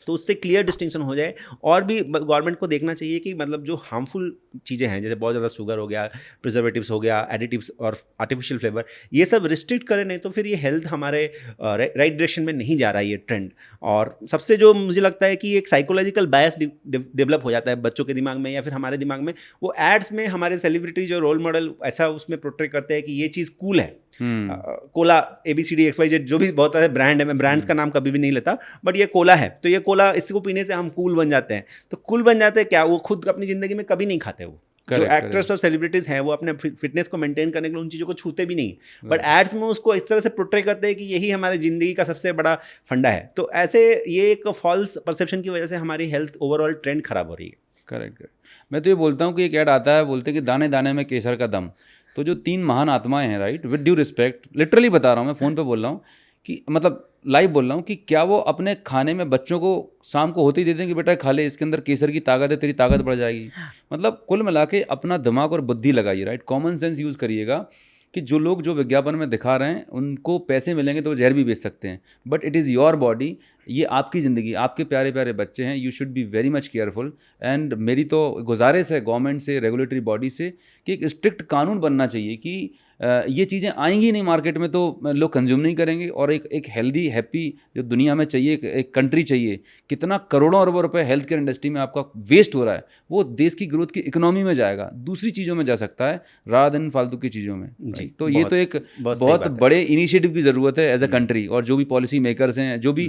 तो उससे क्लियर डिस्टिंक्शन हो जाए। और भी गवर्नमेंट को देखना चाहिए कि मतलब जो हार्मफुल चीज़ें हैं, जैसे बहुत ज़्यादा शुगर हो गया, प्रिजर्वेटिव्स हो गया, एडिटिव्स और आर्टिफिशियल फ्लेवर, ये सब रिस्ट्रिक्ट करें, नहीं तो फिर ये हेल्थ हमारे राइट डायरेक्शन में नहीं जा रहा है ये ट्रेंड। और सबसे जो मुझे लगता है कि एक साइकोलॉजिकल बायस डेवलप हो जाता है बच्चों के दिमाग में या फिर हमारे दिमाग में। वो एड्स में हमारे सेलिब्रिटी जो रोल मॉडल ऐसा उसमें प्रोट्रे करते हैं कि ये चीज़ कूल है। कोला ABCD XYZ जो भी बहुत सारे ब्रांड है, मैं ब्रांड्स का नाम कभी भी नहीं लेता, बट ये कोला है, तो ये कोला इसको पीने से हम कूल बन जाते हैं। तो कूल बन जाते हैं क्या, वो खुद अपनी ज़िंदगी में कभी नहीं खाते। वो जो एक्टर्स और सेलिब्रिटीज़ हैं वो अपने फिटनेस को मेंटेन करने के लिए उन चीज़ों को छूते भी नहीं, बट एड्स में उसको इस तरह से प्रोट्रे करते हैं कि यही हमारी ज़िंदगी का सबसे बड़ा फंडा है। तो ऐसे ये एक फॉल्स परसेप्शन की वजह से हमारी हेल्थ ओवरऑल ट्रेंड खराब हो रही है। करेक्ट। मैं तो ये बोलता हूँ कि एक ऐड आता है, बोलते हैं कि दाने दाने में केसर का दम। तो जो 3 महान आत्माएं हैं, right, with due respect, literally बता रहा हूँ, मैं फ़ोन पे बोल रहा हूँ कि मतलब लाइव बोल रहा हूँ कि क्या वो अपने खाने में बच्चों को शाम को होते ही देते हैं कि बेटा खा ले, इसके अंदर केसर की ताकत है, तेरी ताकत बढ़ जाएगी। मतलब कुल मिला के अपना दिमाग और बुद्धि लगाइए, राइट, कॉमन सेंस यूज़ करिएगा कि जो लोग जो विज्ञापन में दिखा रहे हैं उनको पैसे मिलेंगे तो वो जहर भी बेच सकते हैं, but it is your body, ये आपकी ज़िंदगी, आपके प्यारे प्यारे बच्चे हैं, you should be very much careful. And मेरी तो गुजारिश है गवर्नमेंट से, रेगुलेटरी बॉडी से, कि एक स्ट्रिक्ट कानून बनना चाहिए कि ये चीज़ें आएंगी नहीं मार्केट में तो लोग कंज्यूम नहीं करेंगे, और एक हेल्दी हैप्पी जो दुनिया में चाहिए, एक कंट्री चाहिए। कितना करोड़ों अरबों रुपए हेल्थ केयर इंडस्ट्री में आपका वेस्ट हो रहा है, वो देश की ग्रोथ की इकोनॉमी में जाएगा, दूसरी चीज़ों में जा सकता है रादर देन फालतू की चीज़ों में जी। तो ये तो एक बहुत बड़े इनिशिएटिव की ज़रूरत है एज अ कंट्री, और जो भी पॉलिसी मेकर्स हैं, जो भी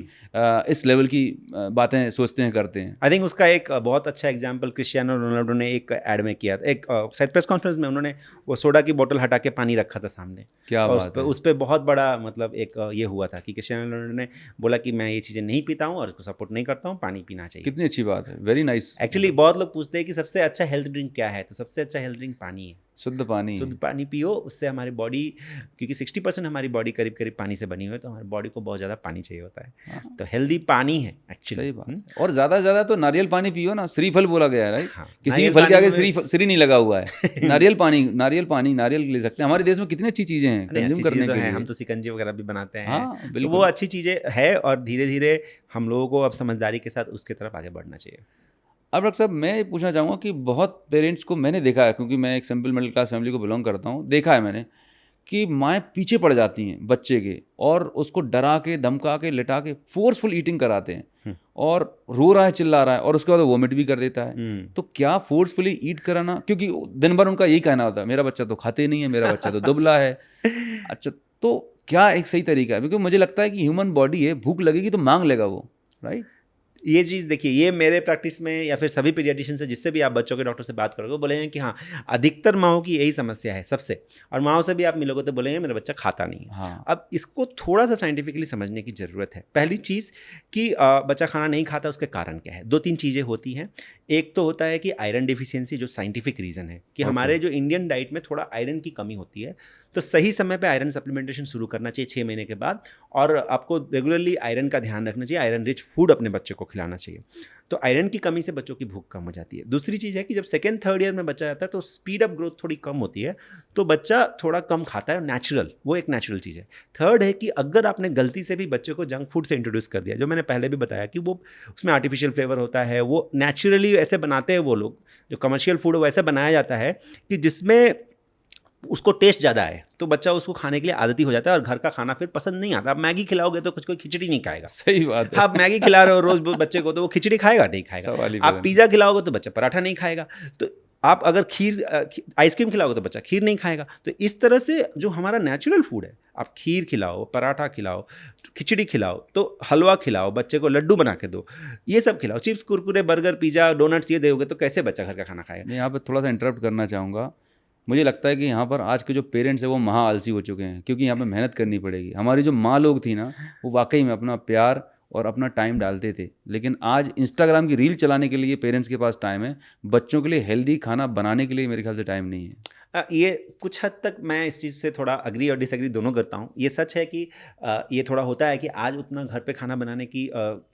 इस लेवल की बातें सोचते हैं, करते हैं। आई थिंक उसका एक बहुत अच्छा एग्जाम्पल क्रिस्टियानो रोनाल्डो ने एक एड में किया था, एक शायद प्रेस कॉन्फ्रेंस में उन्होंने वो सोडा की बोतल हटा के पानी रखा था सामने। क्या बात है। उस पर बहुत बड़ा मतलब एक ये हुआ था कि क्रिस्टियानो रोनाल्डो ने बोला कि मैं ये चीज़ें नहीं पीता हूँ और इसको सपोर्ट नहीं करता हूँ, पानी पीना चाहिए। कितनी अच्छी बात है, वेरी नाइस। एक्चुअली बहुत लोग पूछते हैं कि सबसे अच्छा हेल्थ ड्रिंक क्या है, तो सबसे अच्छा हेल्थ ड्रिंक पानी है। शुद्ध पानी पियो, उससे हमारी बॉडी, क्योंकि 60% हमारी बॉडी करीब करीब पानी से बनी हुई है, तो हमारी बॉडी को बहुत ज़्यादा पानी चाहिए होता है। तो हेल्दी पानी है एक्चुअली। सही बात। और ज़्यादा से ज़्यादा तो नारियल पानी पियो ना, श्रीफल बोला गया है, राइट। किसी भी फल के आगे श्री नहीं लगा हुआ है। नारियल नारियल ले सकते हैं। हमारे देश में कितनी अच्छी चीज़ें हैं कंज्यूम करने के लिए। हम तो शिकंजी वगैरह भी बनाते हैं, तो वो अच्छी चीज़ें है, और धीरे धीरे हम लोगों को अब समझदारी के साथ उसकी तरफ आगे बढ़ना चाहिए। अब डॉक्टर साहब, मैं ये पूछना चाहूँगा कि बहुत पेरेंट्स को मैंने देखा है, क्योंकि मैं एक सिंपल मिडिल क्लास फैमिली को बिलोंग करता हूँ, देखा है मैंने कि माएँ पीछे पड़ जाती हैं बच्चे के, और उसको डरा के, धमका के, लिटा के फोर्सफुल ईटिंग कराते हैं, और रो रहा है, चिल्ला रहा है, और उसके बाद वोमिट भी कर देता है। तो क्या फोर्सफुली ईट कराना, क्योंकि दिन भर उनका यही कहना होता है, मेरा बच्चा तो खाते नहीं है, मेरा बच्चा तो दुबला है। अच्छा, तो क्या एक सही तरीका है? क्योंकि मुझे लगता है कि ह्यूमन बॉडी है, भूख लगेगी तो मांग लेगा वो, राइट। ये चीज़ देखिए, ये मेरे प्रैक्टिस में या फिर सभी पीडियाट्रिशियन से, जिससे भी आप बच्चों के डॉक्टर से बात करोगे, बोलेंगे कि हाँ, अधिकतर माँओं की यही समस्या है सबसे, और माँओं से भी आप मिलोगे तो बोलेंगे मेरा बच्चा खाता नहीं है। हाँ। अब इसको थोड़ा सा साइंटिफिकली समझने की ज़रूरत है। पहली चीज़ कि बच्चा खाना नहीं खाता, उसके कारण क्या है। 2-3 चीज़ें होती हैं। एक तो होता है कि आयरन डिफिशियंसी, जो साइंटिफिक रीज़न है कि हमारे जो इंडियन डाइट में थोड़ा आयरन की कमी होती है, तो सही समय पे आयरन सप्लीमेंटेशन शुरू करना चाहिए 6 महीने के बाद, और आपको रेगुलरली आयरन का ध्यान रखना चाहिए, आयरन रिच फूड अपने बच्चे को खिलाना चाहिए। तो आयरन की कमी से बच्चों की भूख कम हो जाती है। दूसरी चीज़ है कि जब सेकेंड थर्ड ईयर में बच्चा आता है तो स्पीड अप ग्रोथ थोड़ी कम होती है, तो बच्चा थोड़ा कम खाता है, नेचुरल, वो एक नेचुरल चीज़ है। थर्ड है कि अगर आपने गलती से भी बच्चे को जंक फूड से इंट्रोड्यूस कर दिया, जो मैंने पहले भी बताया कि वो उसमें आर्टिफिशियल फ्लेवर होता है, वो नेचुरली ऐसे बनाते हैं वो लोग, जो कमर्शियल फूड वैसे बनाया जाता है कि जिसमें उसको टेस्ट ज़्यादा है, तो बच्चा उसको खाने के लिए आदती हो जाता है और घर का खाना फिर पसंद नहीं आता। आप मैगी खिलाओगे तो कुछ कोई खिचड़ी नहीं खाएगा। सही बात है। आप मैगी खिला रहे हो रोज बच्चे को, तो वो खिचड़ी खाएगा नहीं सवाल खाएगा। ही आप बदल। पिज़्ज़ा खिलाओगे तो बच्चा पराठा नहीं खाएगा। तो आप अगर आइसक्रीम खिलाओगे तो बच्चा खीर नहीं खाएगा। तो इस तरह से जो हमारा नेचुरल फूड है, आप खीर खिलाओ, पराठा खिलाओ, खिचड़ी खिलाओ, तो हलवा खिलाओ, बच्चे को लड्डू बना के दो, ये सब खिलाओ। Chips, Kurkure, burger, pizza, donuts ये दोगे तो कैसे बच्चा घर का खाना खाएगा? मैं यहाँ पर थोड़ा सा इंटरप्ट करना चाहूँगा। मुझे लगता है कि यहाँ पर आज के जो पेरेंट्स हैं वो महा आलसी हो चुके हैं, क्योंकि यहाँ पे मेहनत करनी पड़ेगी। हमारी जो माँ लोग थी ना, वो वाकई में अपना प्यार और अपना टाइम डालते थे। लेकिन आज इंस्टाग्राम की रील चलाने के लिए पेरेंट्स के पास टाइम है, बच्चों के लिए हेल्दी खाना बनाने के लिए मेरे ख्याल से टाइम नहीं है। ये कुछ हद तक मैं इस चीज़ से थोड़ा अग्री और डिसएग्री दोनों करता हूँ। ये सच है कि ये थोड़ा होता है कि आज उतना घर पे खाना बनाने की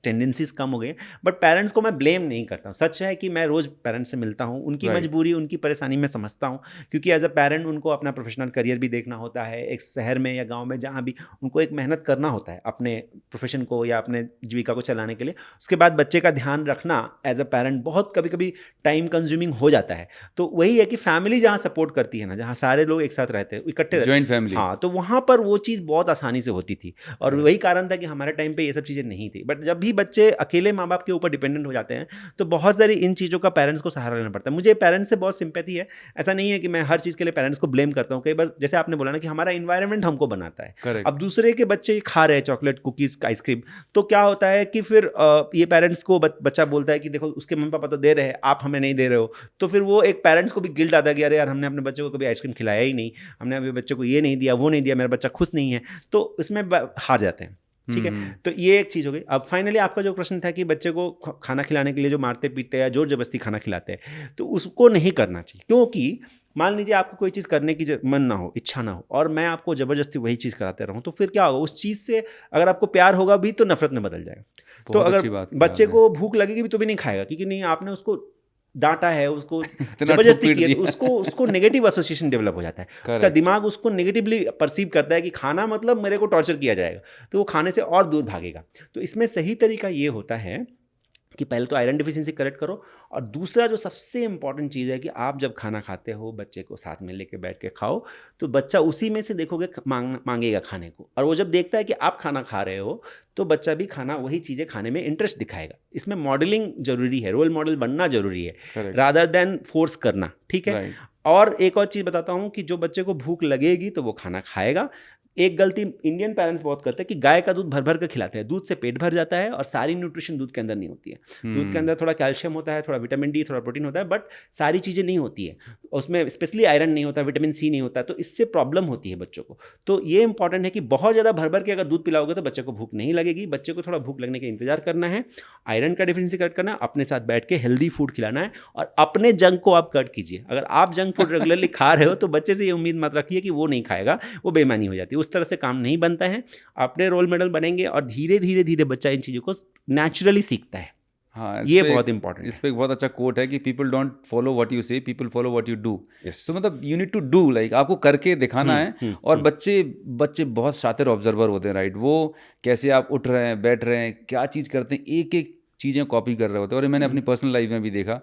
टेंडेंसीज कम हो गई हैं, बट पेरेंट्स को मैं ब्लेम नहीं करता हूँ। सच है कि मैं रोज़ पेरेंट्स से मिलता हूँ, उनकी Right. मजबूरी, उनकी परेशानी मैं समझता हूँ, क्योंकि एज अ पेरेंट उनको अपना प्रोफेशनल करियर भी देखना होता है। एक शहर में या गाँव में जहाँ भी उनको एक मेहनत करना होता है अपने प्रोफेशन को या अपने जीविका को चलाने के लिए। उसके बाद बच्चे का ध्यान रखना एज अ पेरेंट बहुत कभी कभी टाइम कंज्यूमिंग हो जाता है। तो वही है कि फैमिली जहाँ सपोर्ट करती है ना, जहाँ सारे लोग एक साथ रहते हैं, इकट्ठे रहते जॉइंट हैं, फैमिली। हाँ, तो वहाँ पर वो चीज़ बहुत आसानी से होती थी। और Correct. वही कारण था कि हमारे टाइम पे ये सब चीज़ें नहीं थी। बट जब भी बच्चे अकेले माँ बाप के ऊपर डिपेंडेंट हो जाते हैं, तो बहुत सारी इन चीज़ों का पेरेंट्स को सहारा लेना पड़ता है। मुझे पेरेंट्स से बहुत सिंपैथी है। ऐसा नहीं है कि मैं हर चीज़ के लिए पेरेंट्स को ब्लेम करता हूँ। कई बार जैसे आपने बोला ना कि हमारा इन्वायरमेंट हमको बनाता है। करेक्ट। अब दूसरे के बच्चे खा रहे हैं चॉकलेट, कुकीज़, आइसक्रीम, तो क्या होता है कि फिर ये पेरेंट्स को बच्चा बोलता है कि देखो उसके मम्मी पापा तो दे रहे हैं, आप हमें नहीं दे रहे हो। तो फिर वो एक पेरेंट्स को भी गिल्ट आता है कि अरे यार, हमने अपने बच्चे को कभी आइसक्रीम खिलाया ही नहीं, हमने अभी बच्चे को ये नहीं दिया, वो नहीं दिया, मेरा बच्चा खुश नहीं है, तो इसमें हार जाते हैं। ठीक है, तो ये एक चीज़ हो गई। अब फाइनली आपका जो प्रश्न था कि बच्चे को खाना खिलाने के लिए जो मारते पीटते या जोर जबरदस्ती खाना खिलाते हैं, तो उसको नहीं करना चाहिए। क्योंकि मान लीजिए आपको कोई चीज़ करने की मन ना हो, इच्छा ना हो, और मैं आपको ज़बरदस्ती वही चीज़ कराते रहूँ, तो फिर क्या होगा? उस चीज़ से अगर आपको प्यार होगा भी तो नफरत में बदल जाएगा। तो बहुत अच्छी अगर बात की बच्चे आपने। को भूख लगेगी भी तो भी नहीं खाएगा, क्योंकि नहीं, आपने उसको डांटा है, उसको इतना जबरदस्ती ठोक-पीट किया, तो दिया। उसको उसको नेगेटिव एसोसिएशन डेवलप हो जाता है। उसका करेक्ट। दिमाग उसको नेगेटिवली परसीव करता है कि खाना मतलब मेरे को टॉर्चर किया जाएगा, तो वो खाने से और दूर भागेगा। तो इसमें सही तरीका ये होता है कि पहले तो आयरन डिफिशिएंसी करेक्ट करो, और दूसरा जो सबसे इंपॉर्टेंट चीज़ है कि आप जब खाना खाते हो, बच्चे को साथ में लेके बैठ के खाओ, तो बच्चा उसी में से देखोगे मांगेगा खाने को, और वो जब देखता है कि आप खाना खा रहे हो, तो बच्चा भी खाना वही चीज़ें खाने में इंटरेस्ट दिखाएगा। इसमें मॉडलिंग जरूरी है, रोल मॉडल बनना जरूरी है, करेक्ट। रादर देन फोर्स करना। ठीक है। राइट। और एक और चीज़ बताता हूँ कि जो बच्चे को भूख लगेगी तो वो खाना खाएगा। एक गलती इंडियन पेरेंट्स बहुत करते हैं कि गाय का दूध भर भर कर खिलाते हैं, दूध से पेट भर जाता है और सारी न्यूट्रिशन दूध के अंदर नहीं होती है। दूध के अंदर थोड़ा कैल्शियम होता है, थोड़ा विटामिन डी, थोड़ा प्रोटीन होता है, बट सारी चीज़ें नहीं होती है उसमें, स्पेशली आयरन नहीं होता, विटामिन सी नहीं होता, तो इससे प्रॉब्लम होती है बच्चों को। तो ये इंपॉर्टेंट है कि बहुत ज़्यादा भर भर के अगर दूध पिलाओगे तो बच्चे को भूख नहीं लगेगी। बच्चे को थोड़ा भूख लगने का इंतजार करना है, आयरन का डिफिशिएंसी कट करना है, अपने साथ बैठ के हेल्दी फूड खिलाना है, और अपने जंक को आप कट कीजिए। अगर आप जंक फूड रेगुलरली खा रहे हो तो बच्चे से ये उम्मीद मत रखिए कि वो नहीं खाएगा, वो बेईमानी हो जाती है। उस तरह से काम नहीं बनता है। अपने रोल मॉडल बनेंगे और धीरे धीरे धीरे बच्चा इन चीज़ों को नेचुरली सीखता है। हाँ, ये बहुत इंपॉर्टेंट इस पे एक बहुत अच्छा कोट है कि people don't follow what you say, people follow what you do. है। तो मतलब you need to do, like आपको करके दिखाना है। और बच्चे बहुत शातिर ऑब्जर्वर होते हैं, राइट। वो कैसे आप उठ रहे हैं, बैठ रहे हैं, क्या चीज़ करते हैं, एक एक चीज़ें कॉपी कर रहे होते हैं। और मैंने अपनी पर्सनल लाइफ में भी देखा,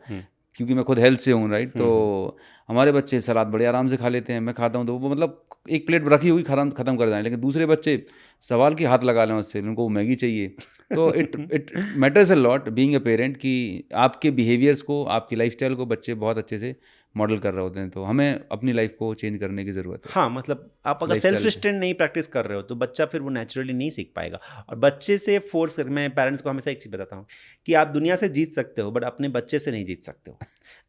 क्योंकि मैं खुद हेल्थ से हूँ, राइट। तो हमारे बच्चे सलाद बड़े आराम से खा लेते हैं, मैं खाता हूँ तो वो मतलब एक प्लेट रखी हुई ख़त्म कर जाए, लेकिन दूसरे बच्चे सवाल के हाथ लगा लें उससे, उनको मैगी चाहिए। तो it matters a lot being a parent कि आपके बिहेवियर्स को, आपकी लाइफस्टाइल को बच्चे बहुत अच्छे से मॉडल कर रहे होते हैं। तो हमें अपनी लाइफ को चेंज करने की ज़रूरत है। हाँ, मतलब आप अगर सेल्फ रिस्ट्रेंट नहीं प्रैक्टिस कर रहे हो तो बच्चा फिर वो नेचुरली नहीं सीख पाएगा। और बच्चे से फोर्स कर, मैं पेरेंट्स को हमेशा एक चीज़ बताता हूँ कि आप दुनिया से जीत सकते हो, बट अपने बच्चे से नहीं जीत सकते हो।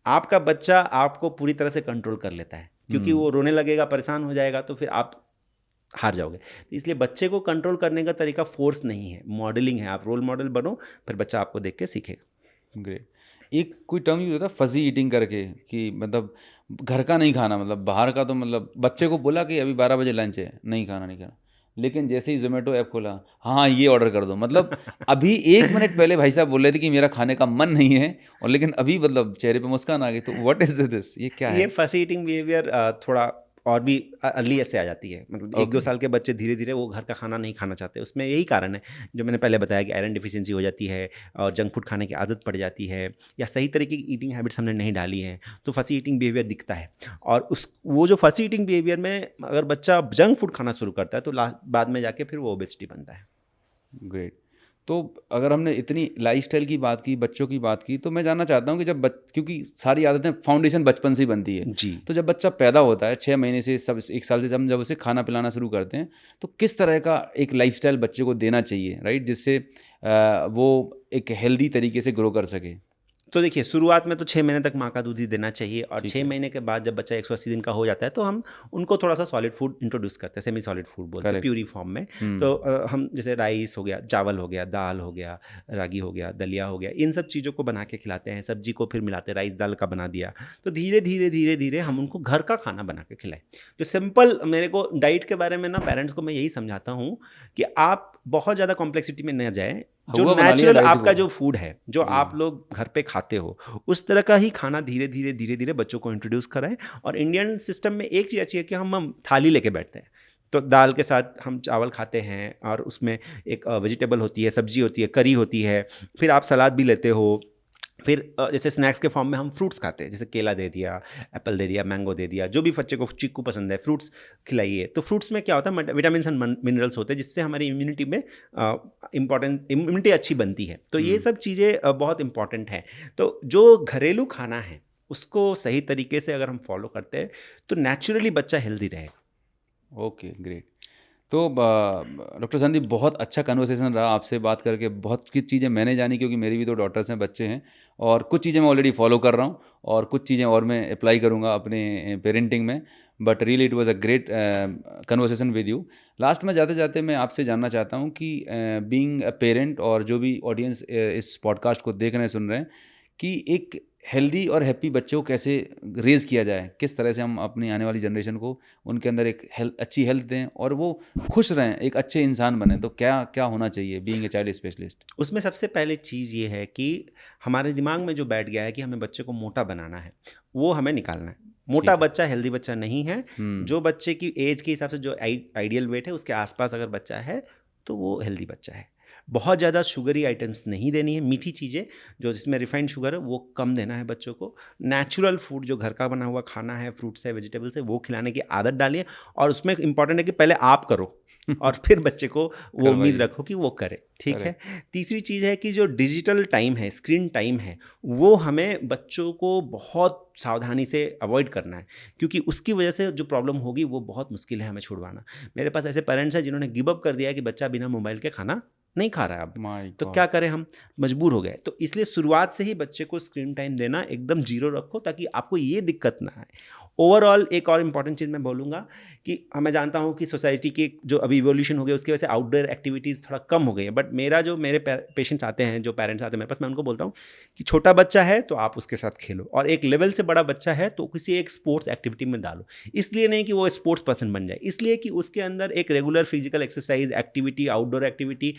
आपका बच्चा आपको पूरी तरह से कंट्रोल कर लेता है, क्योंकि वो रोने लगेगा, परेशान हो जाएगा, तो फिर आप हार जाओगे। तो इसलिए बच्चे को कंट्रोल करने का तरीका फोर्स नहीं है, मॉडलिंग है। आप रोल मॉडल बनो, फिर बच्चा आपको देख के सीखेगा। ग्रेट। एक कोई टर्म यूज होता है फजी ईटिंग करके, कि मतलब घर का नहीं खाना, मतलब बाहर का। तो मतलब बच्चे को बोला कि अभी 12 बजे लंच है, नहीं खाना। लेकिन जैसे ही जोमेटो ऐप खोला, हाँ ये ऑर्डर कर दो, मतलब अभी 1 मिनट पहले भाई साहब बोल रहे थे कि मेरा खाने का मन नहीं है, और लेकिन अभी मतलब चेहरे पे मुस्कान आ गई। तो व्हाट इज दिस, ये क्या ये है? फसी ईटिंग बिहेवियर थोड़ा और भी अर्ली से आ जाती है, मतलब 1-2 ओके। साल के बच्चे धीरे धीरे वो घर का खाना नहीं खाना चाहते। उसमें यही कारण है जो मैंने पहले बताया कि आयरन डिफिशियंसी हो जाती है और जंक फूड खाने की आदत पड़ जाती है, या सही तरीके की ईटिंग हैबिट्स हमने नहीं डाली है, तो फसी ईटिंग बिहेवियर दिखता है। और उस वो जो फसी ईटिंग बिहेवियर में अगर बच्चा जंक फूड खाना शुरू करता है तो बाद में जाके फिर वो ओबेसिटी बनता है। ग्रेट। तो अगर हमने इतनी लाइफस्टाइल की बात की, बच्चों की बात की, तो मैं जानना चाहता हूँ कि जब क्योंकि सारी आदतें फाउंडेशन बचपन से ही बनती है, जी। तो जब बच्चा पैदा होता है 6 महीने से, सब 1 साल से हम जब उसे खाना पिलाना शुरू करते हैं, तो किस तरह का एक लाइफस्टाइल बच्चे को देना चाहिए, राइट, जिससे वो एक हेल्दी तरीके से ग्रो कर सके? तो देखिए, शुरुआत में तो 6 महीने तक माँ का दूध ही देना चाहिए, और ठीक 6 है। महीने के बाद जब बच्चा 180 दिन का हो जाता है तो हम उनको थोड़ा-सा सॉलिड फूड इंट्रोड्यूस करते हैं, सेमी सॉलिड फूड बोलते हैं, करेक्ट। प्यूरी फॉर्म में। हम्म। तो हम जैसे राइस हो गया, चावल हो गया, दाल हो गया, रागी हो गया, दलिया हो गया, इन सब चीज़ों को बना के खिलाते हैं। सब्जी को फिर मिलाते हैं, राइस दाल का बना दिया। तो धीरे-धीरे, धीरे-धीरे हम उनको घर का खाना बना के खिलाएँ। जो सिंपल, मेरे को डाइट के बारे में ना पेरेंट्स को मैं यही समझाता हूँ कि आप बहुत ज़्यादा कॉम्प्लेक्सिटी में न जाएँ। जो हुआ बना लिया नेचुरल डाइट आपका को। जो फूड है, जो जी। आप लोग घर पे खाते हो, उस तरह का ही खाना धीरे धीरे धीरे धीरे बच्चों को इंट्रोड्यूस कराएं। और इंडियन सिस्टम में एक चीज़ अच्छी है कि हम थाली लेके बैठते हैं, तो दाल के साथ हम चावल खाते हैं, और उसमें एक वेजिटेबल होती है, सब्जी होती है, करी होती है, फिर आप सलाद भी लेते हो। फिर जैसे स्नैक्स के फॉर्म में हम फ्रूट्स खाते हैं, जैसे केला दे दिया, एप्पल दे दिया, मैंगो दे दिया, जो भी बच्चे को चीकू पसंद है, फ्रूट्स खिलाइए। तो फ्रूट्स में क्या होता है, विटामिन एंड मिनरल्स होते हैं, जिससे हमारी इम्यूनिटी में इम्यूनिटी अच्छी बनती है। तो ये सब चीज़ें बहुत इंपॉर्टेंट हैं। तो जो घरेलू खाना है उसको सही तरीके से अगर हम फॉलो करते हैं तो नेचुरली बच्चा हेल्दी रहेगा। Okay, great. तो डॉक्टर संदीप, बहुत अच्छा कन्वर्सेशन रहा आपसे बात करके। बहुत कुछ चीज़ें मैंने जानी, क्योंकि मेरी भी 2 डॉटर्स हैं, बच्चे हैं, और कुछ चीज़ें मैं ऑलरेडी फॉलो कर रहा हूँ, और कुछ चीज़ें और मैं अप्लाई करूँगा अपने पेरेंटिंग में। But really it was a great conversation with you. Last में जाते जाते मैं आपसे जानना चाहता हूँ कि बीइंग अ पेरेंट, और जो भी ऑडियंस इस पॉडकास्ट को देख रहे हैं, सुन रहे हैं, कि एक हेल्दी और हैप्पी बच्चे को कैसे रेज़ किया जाए, किस तरह से हम अपनी आने वाली जनरेशन को उनके अंदर एक अच्छी हेल्थ दें और वो खुश रहें, एक अच्छे इंसान बने, तो क्या क्या होना चाहिए बीइंग ए चाइल्ड स्पेशलिस्ट? उसमें सबसे पहले चीज़ ये है कि हमारे दिमाग में जो बैठ गया है कि हमें बच्चे को मोटा बनाना है, वो हमें निकालना है। मोटा ठीक है। बच्चा हेल्दी बच्चा नहीं है। जो बच्चे की एज के हिसाब से जो आइडियल वेट है उसके आसपास अगर बच्चा है तो वो हेल्दी बच्चा है। बहुत ज़्यादा शुगरी आइटम्स नहीं देनी है, मीठी चीज़ें जो जिसमें रिफाइंड शुगर है वो कम देना है बच्चों को। नेचुरल फूड जो घर का बना हुआ खाना है, फ्रूट्स है, वेजिटेबल्स है, वो खिलाने की आदत डालिए। और उसमें इंपॉर्टेंट है कि पहले आप करो और फिर बच्चे को वो उम्मीद करवाइए। रखो कि वो करे। ठीक है। करेक्ट। तीसरी चीज़ है कि जो डिजिटल टाइम है, स्क्रीन टाइम है, वो हमें बच्चों को बहुत सावधानी से अवॉइड करना है, क्योंकि उसकी वजह से जो प्रॉब्लम होगी वो बहुत मुश्किल है हमें छुड़वाना। मेरे पास ऐसे पेरेंट्स हैं जिन्होंने गिव अप कर दिया है कि बच्चा बिना मोबाइल के खाना नहीं खा रहा है अब। माय तो गॉड। क्या करें, हम मजबूर हो गए। तो इसलिए शुरुआत से ही बच्चे को स्क्रीन टाइम देना एकदम जीरो रखो, ताकि आपको ये दिक्कत ना आए। ओवरऑल एक और इम्पॉर्टेंट चीज़ मैं बोलूँगा कि मैं जानता हूँ कि सोसाइटी की जो अभी इवोल्यूशन हो गई उसकी वजह से आउटडोर एक्टिविटीज़ थोड़ा कम हो गई है, बट मेरे पेशेंट्स आते हैं, जो पेरेंट्स आते हैं मेरे पास, मैं उनको बोलता हूँ कि छोटा बच्चा है तो आप उसके साथ खेलो, और एक लेवल से बड़ा बच्चा है तो किसी एक स्पोर्ट्स एक्टिविटी में डालो। इसलिए नहीं कि वो स्पोर्ट्स पर्सन बन जाए, इसलिए कि उसके अंदर एक regular physical exercise activity, outdoor activity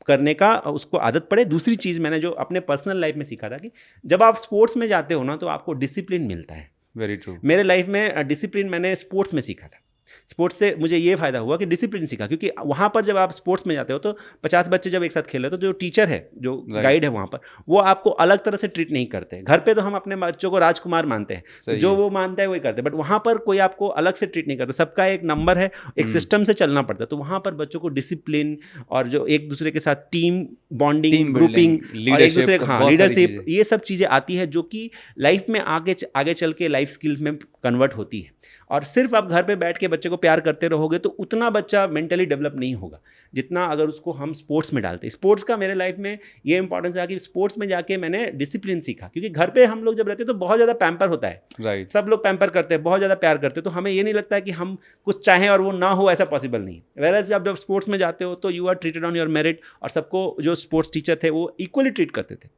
करने का उसको आदत पड़े। दूसरी चीज़ मैंने जो अपने पर्सनल लाइफ में सीखा था कि जब आप स्पोर्ट्स में जाते हो ना तो आपको डिसिप्लिन मिलता है। Very true. मेरे लाइफ में डिसिप्लिन मैंने स्पोर्ट्स में सीखा था। स्पोर्ट्स से मुझे ये फ़ायदा हुआ कि डिसिप्लिन सीखा, क्योंकि वहाँ पर जब आप स्पोर्ट्स में जाते हो तो 50 बच्चे जब एक साथ खेल रहे हो तो जो टीचर है, जो गाइड है वहाँ पर, वो आपको अलग तरह से ट्रीट नहीं करते। घर पे तो हम अपने बच्चों को राजकुमार मानते हैं, सही जो है। वो मानता है वही करते हैं, बट वहाँ पर कोई आपको अलग से ट्रीट नहीं करता। सबका एक नंबर है, एक सिस्टम से चलना पड़ता है। तो वहाँ पर बच्चों को डिसिप्लिन और जो एक दूसरे के साथ team bonding, team grouping building, और एक दूसरे लीडरशिप, बहुत सारी लीडरशिप, चीज़ें। ये सब चीज़ें आती है जो कि लाइफ में आगे चल के लाइफ स्किल्स में कन्वर्ट होती है। और सिर्फ आप घर पे बैठ के बच्चे को प्यार करते रहोगे तो उतना बच्चा मेंटली डेवलप नहीं होगा जितना अगर उसको हम स्पोर्ट्स में डालते हैं। स्पोर्ट्स का मेरे लाइफ में ये इंपॉर्टेंस रहा कि स्पोर्ट्स में जाके मैंने डिसिप्लिन सीखा, क्योंकि घर पे हम लोग जब रहते हैं तो बहुत ज़्यादा पैम्पर होता है। राइट। सब लोग पैम्पर करते हैं, बहुत ज़्यादा प्यार करते हैं, तो हमें ये नहीं लगता है कि हम कुछ चाहें और वो ना हो, ऐसा पॉसिबल नहीं है। वेराज आप जब स्पोर्ट्स में जाते हो तो you are treated on your merit, और सबको जो स्पोर्ट्स टीचर थे वो इक्वली ट्रीट करते थे,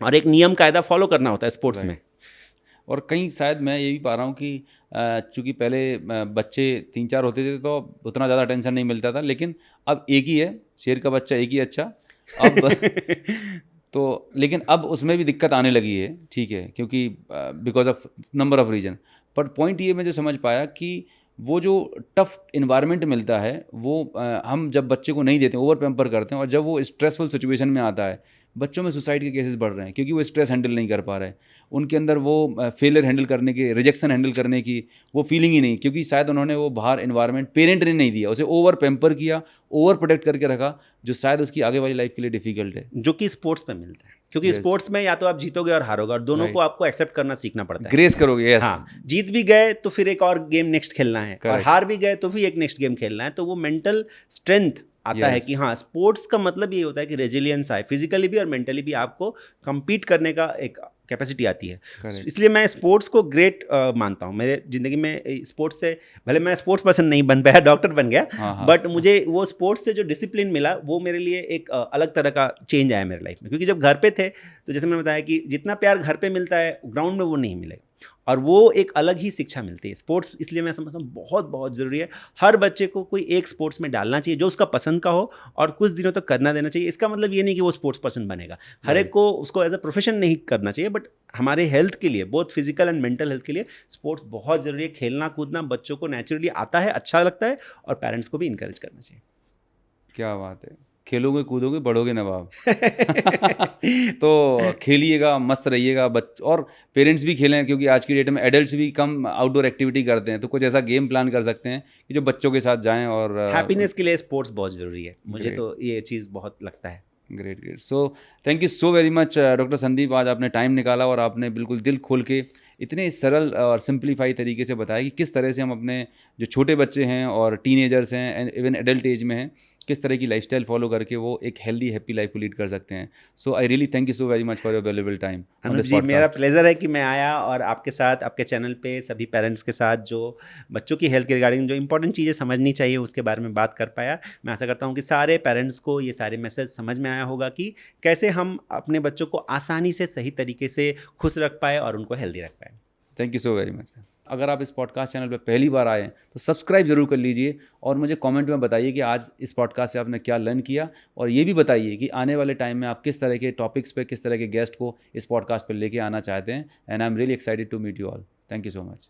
और एक नियम कायदा फॉलो करना होता है स्पोर्ट्स में। और कहीं शायद मैं ये भी पा रहा हूँ कि चूँकि पहले बच्चे 3-4 होते थे तो उतना ज़्यादा अटेंशन नहीं मिलता था, लेकिन अब एक ही है, शेर का बच्चा एक ही अच्छा। अब तो लेकिन अब उसमें भी दिक्कत आने लगी है, ठीक है, क्योंकि because of number of reason. पर पॉइंट ये मैं जो समझ पाया कि वो जो टफ इन्वायरमेंट मिलता है वो हम जब बच्चे को नहीं देते, ओवर पैम्पर करते हैं, और जब वो स्ट्रेसफुल सिचुएशन में आता है, बच्चों में सुसाइड के केसेस बढ़ रहे हैं क्योंकि वो स्ट्रेस हैंडल नहीं कर पा रहे हैं। उनके अंदर वो फेलियर हैंडल करने की, रिजेक्शन हैंडल करने की वो फीलिंग ही नहीं, क्योंकि शायद उन्होंने वो बाहर इन्वायरमेंट पेरेंट ने नहीं दिया, उसे ओवर पैम्पर किया, ओवर प्रोटेक्ट करके रखा, जो शायद उसकी आगे वाली लाइफ के लिए डिफिकल्ट है। जो कि स्पोर्ट्स में मिलता है, क्योंकि Yes. स्पोर्ट्स में या तो आप जीतोगे और हारोगे, और दोनों को आपको एक्सेप्ट करना सीखना पड़ता है। ग्रेस करोगे, यस। हाँ, जीत भी गए तो फिर एक और गेम नेक्स्ट खेलना है, और Correct. हार भी गए तो फिर एक नेक्स्ट गेम खेलना है। तो वो मेंटल स्ट्रेंथ आता है Yes. कि हाँ, स्पोर्ट्स का मतलब ये होता है कि रेजिलियंस आए, फिजिकली भी और मेंटली भी आपको compete करने का एक कैपेसिटी आती है। Correct. इसलिए मैं स्पोर्ट्स को ग्रेट मानता हूँ। मेरे ज़िंदगी में स्पोर्ट्स से, भले मैं स्पोर्ट्स पर्सन नहीं बन पाया, डॉक्टर बन गया, हाँ। बट मुझे वो स्पोर्ट्स से जो डिसिप्लिन मिला वो मेरे लिए एक अलग तरह का चेंज आया मेरे लाइफ में। क्योंकि जब घर पे थे तो जैसे मैंने बताया कि जितना प्यार घर पे मिलता है ग्राउंड में वो नहीं मिलेगा, और वो एक अलग ही शिक्षा मिलती है। स्पोर्ट्स इसलिए मैं समझता हूँ बहुत बहुत ज़रूरी है। हर बच्चे को कोई एक स्पोर्ट्स में डालना चाहिए जो उसका पसंद का हो, और कुछ दिनों तक करना देना चाहिए। इसका मतलब ये नहीं कि वो स्पोर्ट्स पर्सन बनेगा, हर एक को उसको एज अ प्रोफेशन नहीं करना चाहिए, बट हमारे हेल्थ के लिए, both physical and mental health के लिए स्पोर्ट्स बहुत ज़रूरी है। खेलना कूदना बच्चों को नेचुरली आता है, अच्छा लगता है, और पेरेंट्स को भी इंकरेज करना चाहिए। क्या बात है, खेलोगे कूदोगे बढ़ोगे नवाब। तो खेलिएगा, मस्त रहिएगा, और पेरेंट्स भी खेलें, क्योंकि आज की डेट में एडल्ट्स भी कम आउटडोर एक्टिविटी करते हैं, तो कुछ ऐसा गेम प्लान कर सकते हैं कि जो बच्चों के साथ जाएं। और हैप्पीनेस के लिए स्पोर्ट्स बहुत ज़रूरी है, मुझे Great. तो ये चीज़ बहुत लगता है। Great. So thank you so very much doctor Sandeep, आज आपने टाइम निकाला और आपने बिल्कुल दिल खोल के इतने सरल और सिंप्लीफाई तरीके से बताया कि किस तरह से हम अपने जो छोटे बच्चे हैं और टीनेजर्स हैं एंड इवन एडल्ट एज में हैं, किस तरह की लाइफस्टाइल फॉलो करके वो एक हेल्दी हैप्पी लाइफ को लीड कर सकते हैं। So I really thank you so very much for your valuable time. Anuj ji, मेरा प्लेजर है कि मैं आया और आपके साथ, आपके चैनल पे सभी पेरेंट्स के साथ जो बच्चों की हेल्थ के रिगार्डिंग जो इंपॉर्टेंट चीज़ें समझनी चाहिए उसके बारे में बात कर पाया। मैं आशा करता हूँ कि सारे पेरेंट्स को ये सारे मैसेज समझ में आया होगा कि कैसे हम अपने बच्चों को आसानी से सही तरीके से खुश रख पाए और उनको हेल्दी रख पाए। Thank you so very much. अगर आप इस पॉडकास्ट चैनल पर पहली बार आए तो सब्सक्राइब जरूर कर लीजिए, और मुझे कमेंट में बताइए कि आज इस पॉडकास्ट से आपने क्या लर्न किया, और ये भी बताइए कि आने वाले टाइम में आप किस तरह के टॉपिक्स पे, किस तरह के गेस्ट को इस पॉडकास्ट पर लेके आना चाहते हैं। And I am really excited to meet you all. Thank you so much.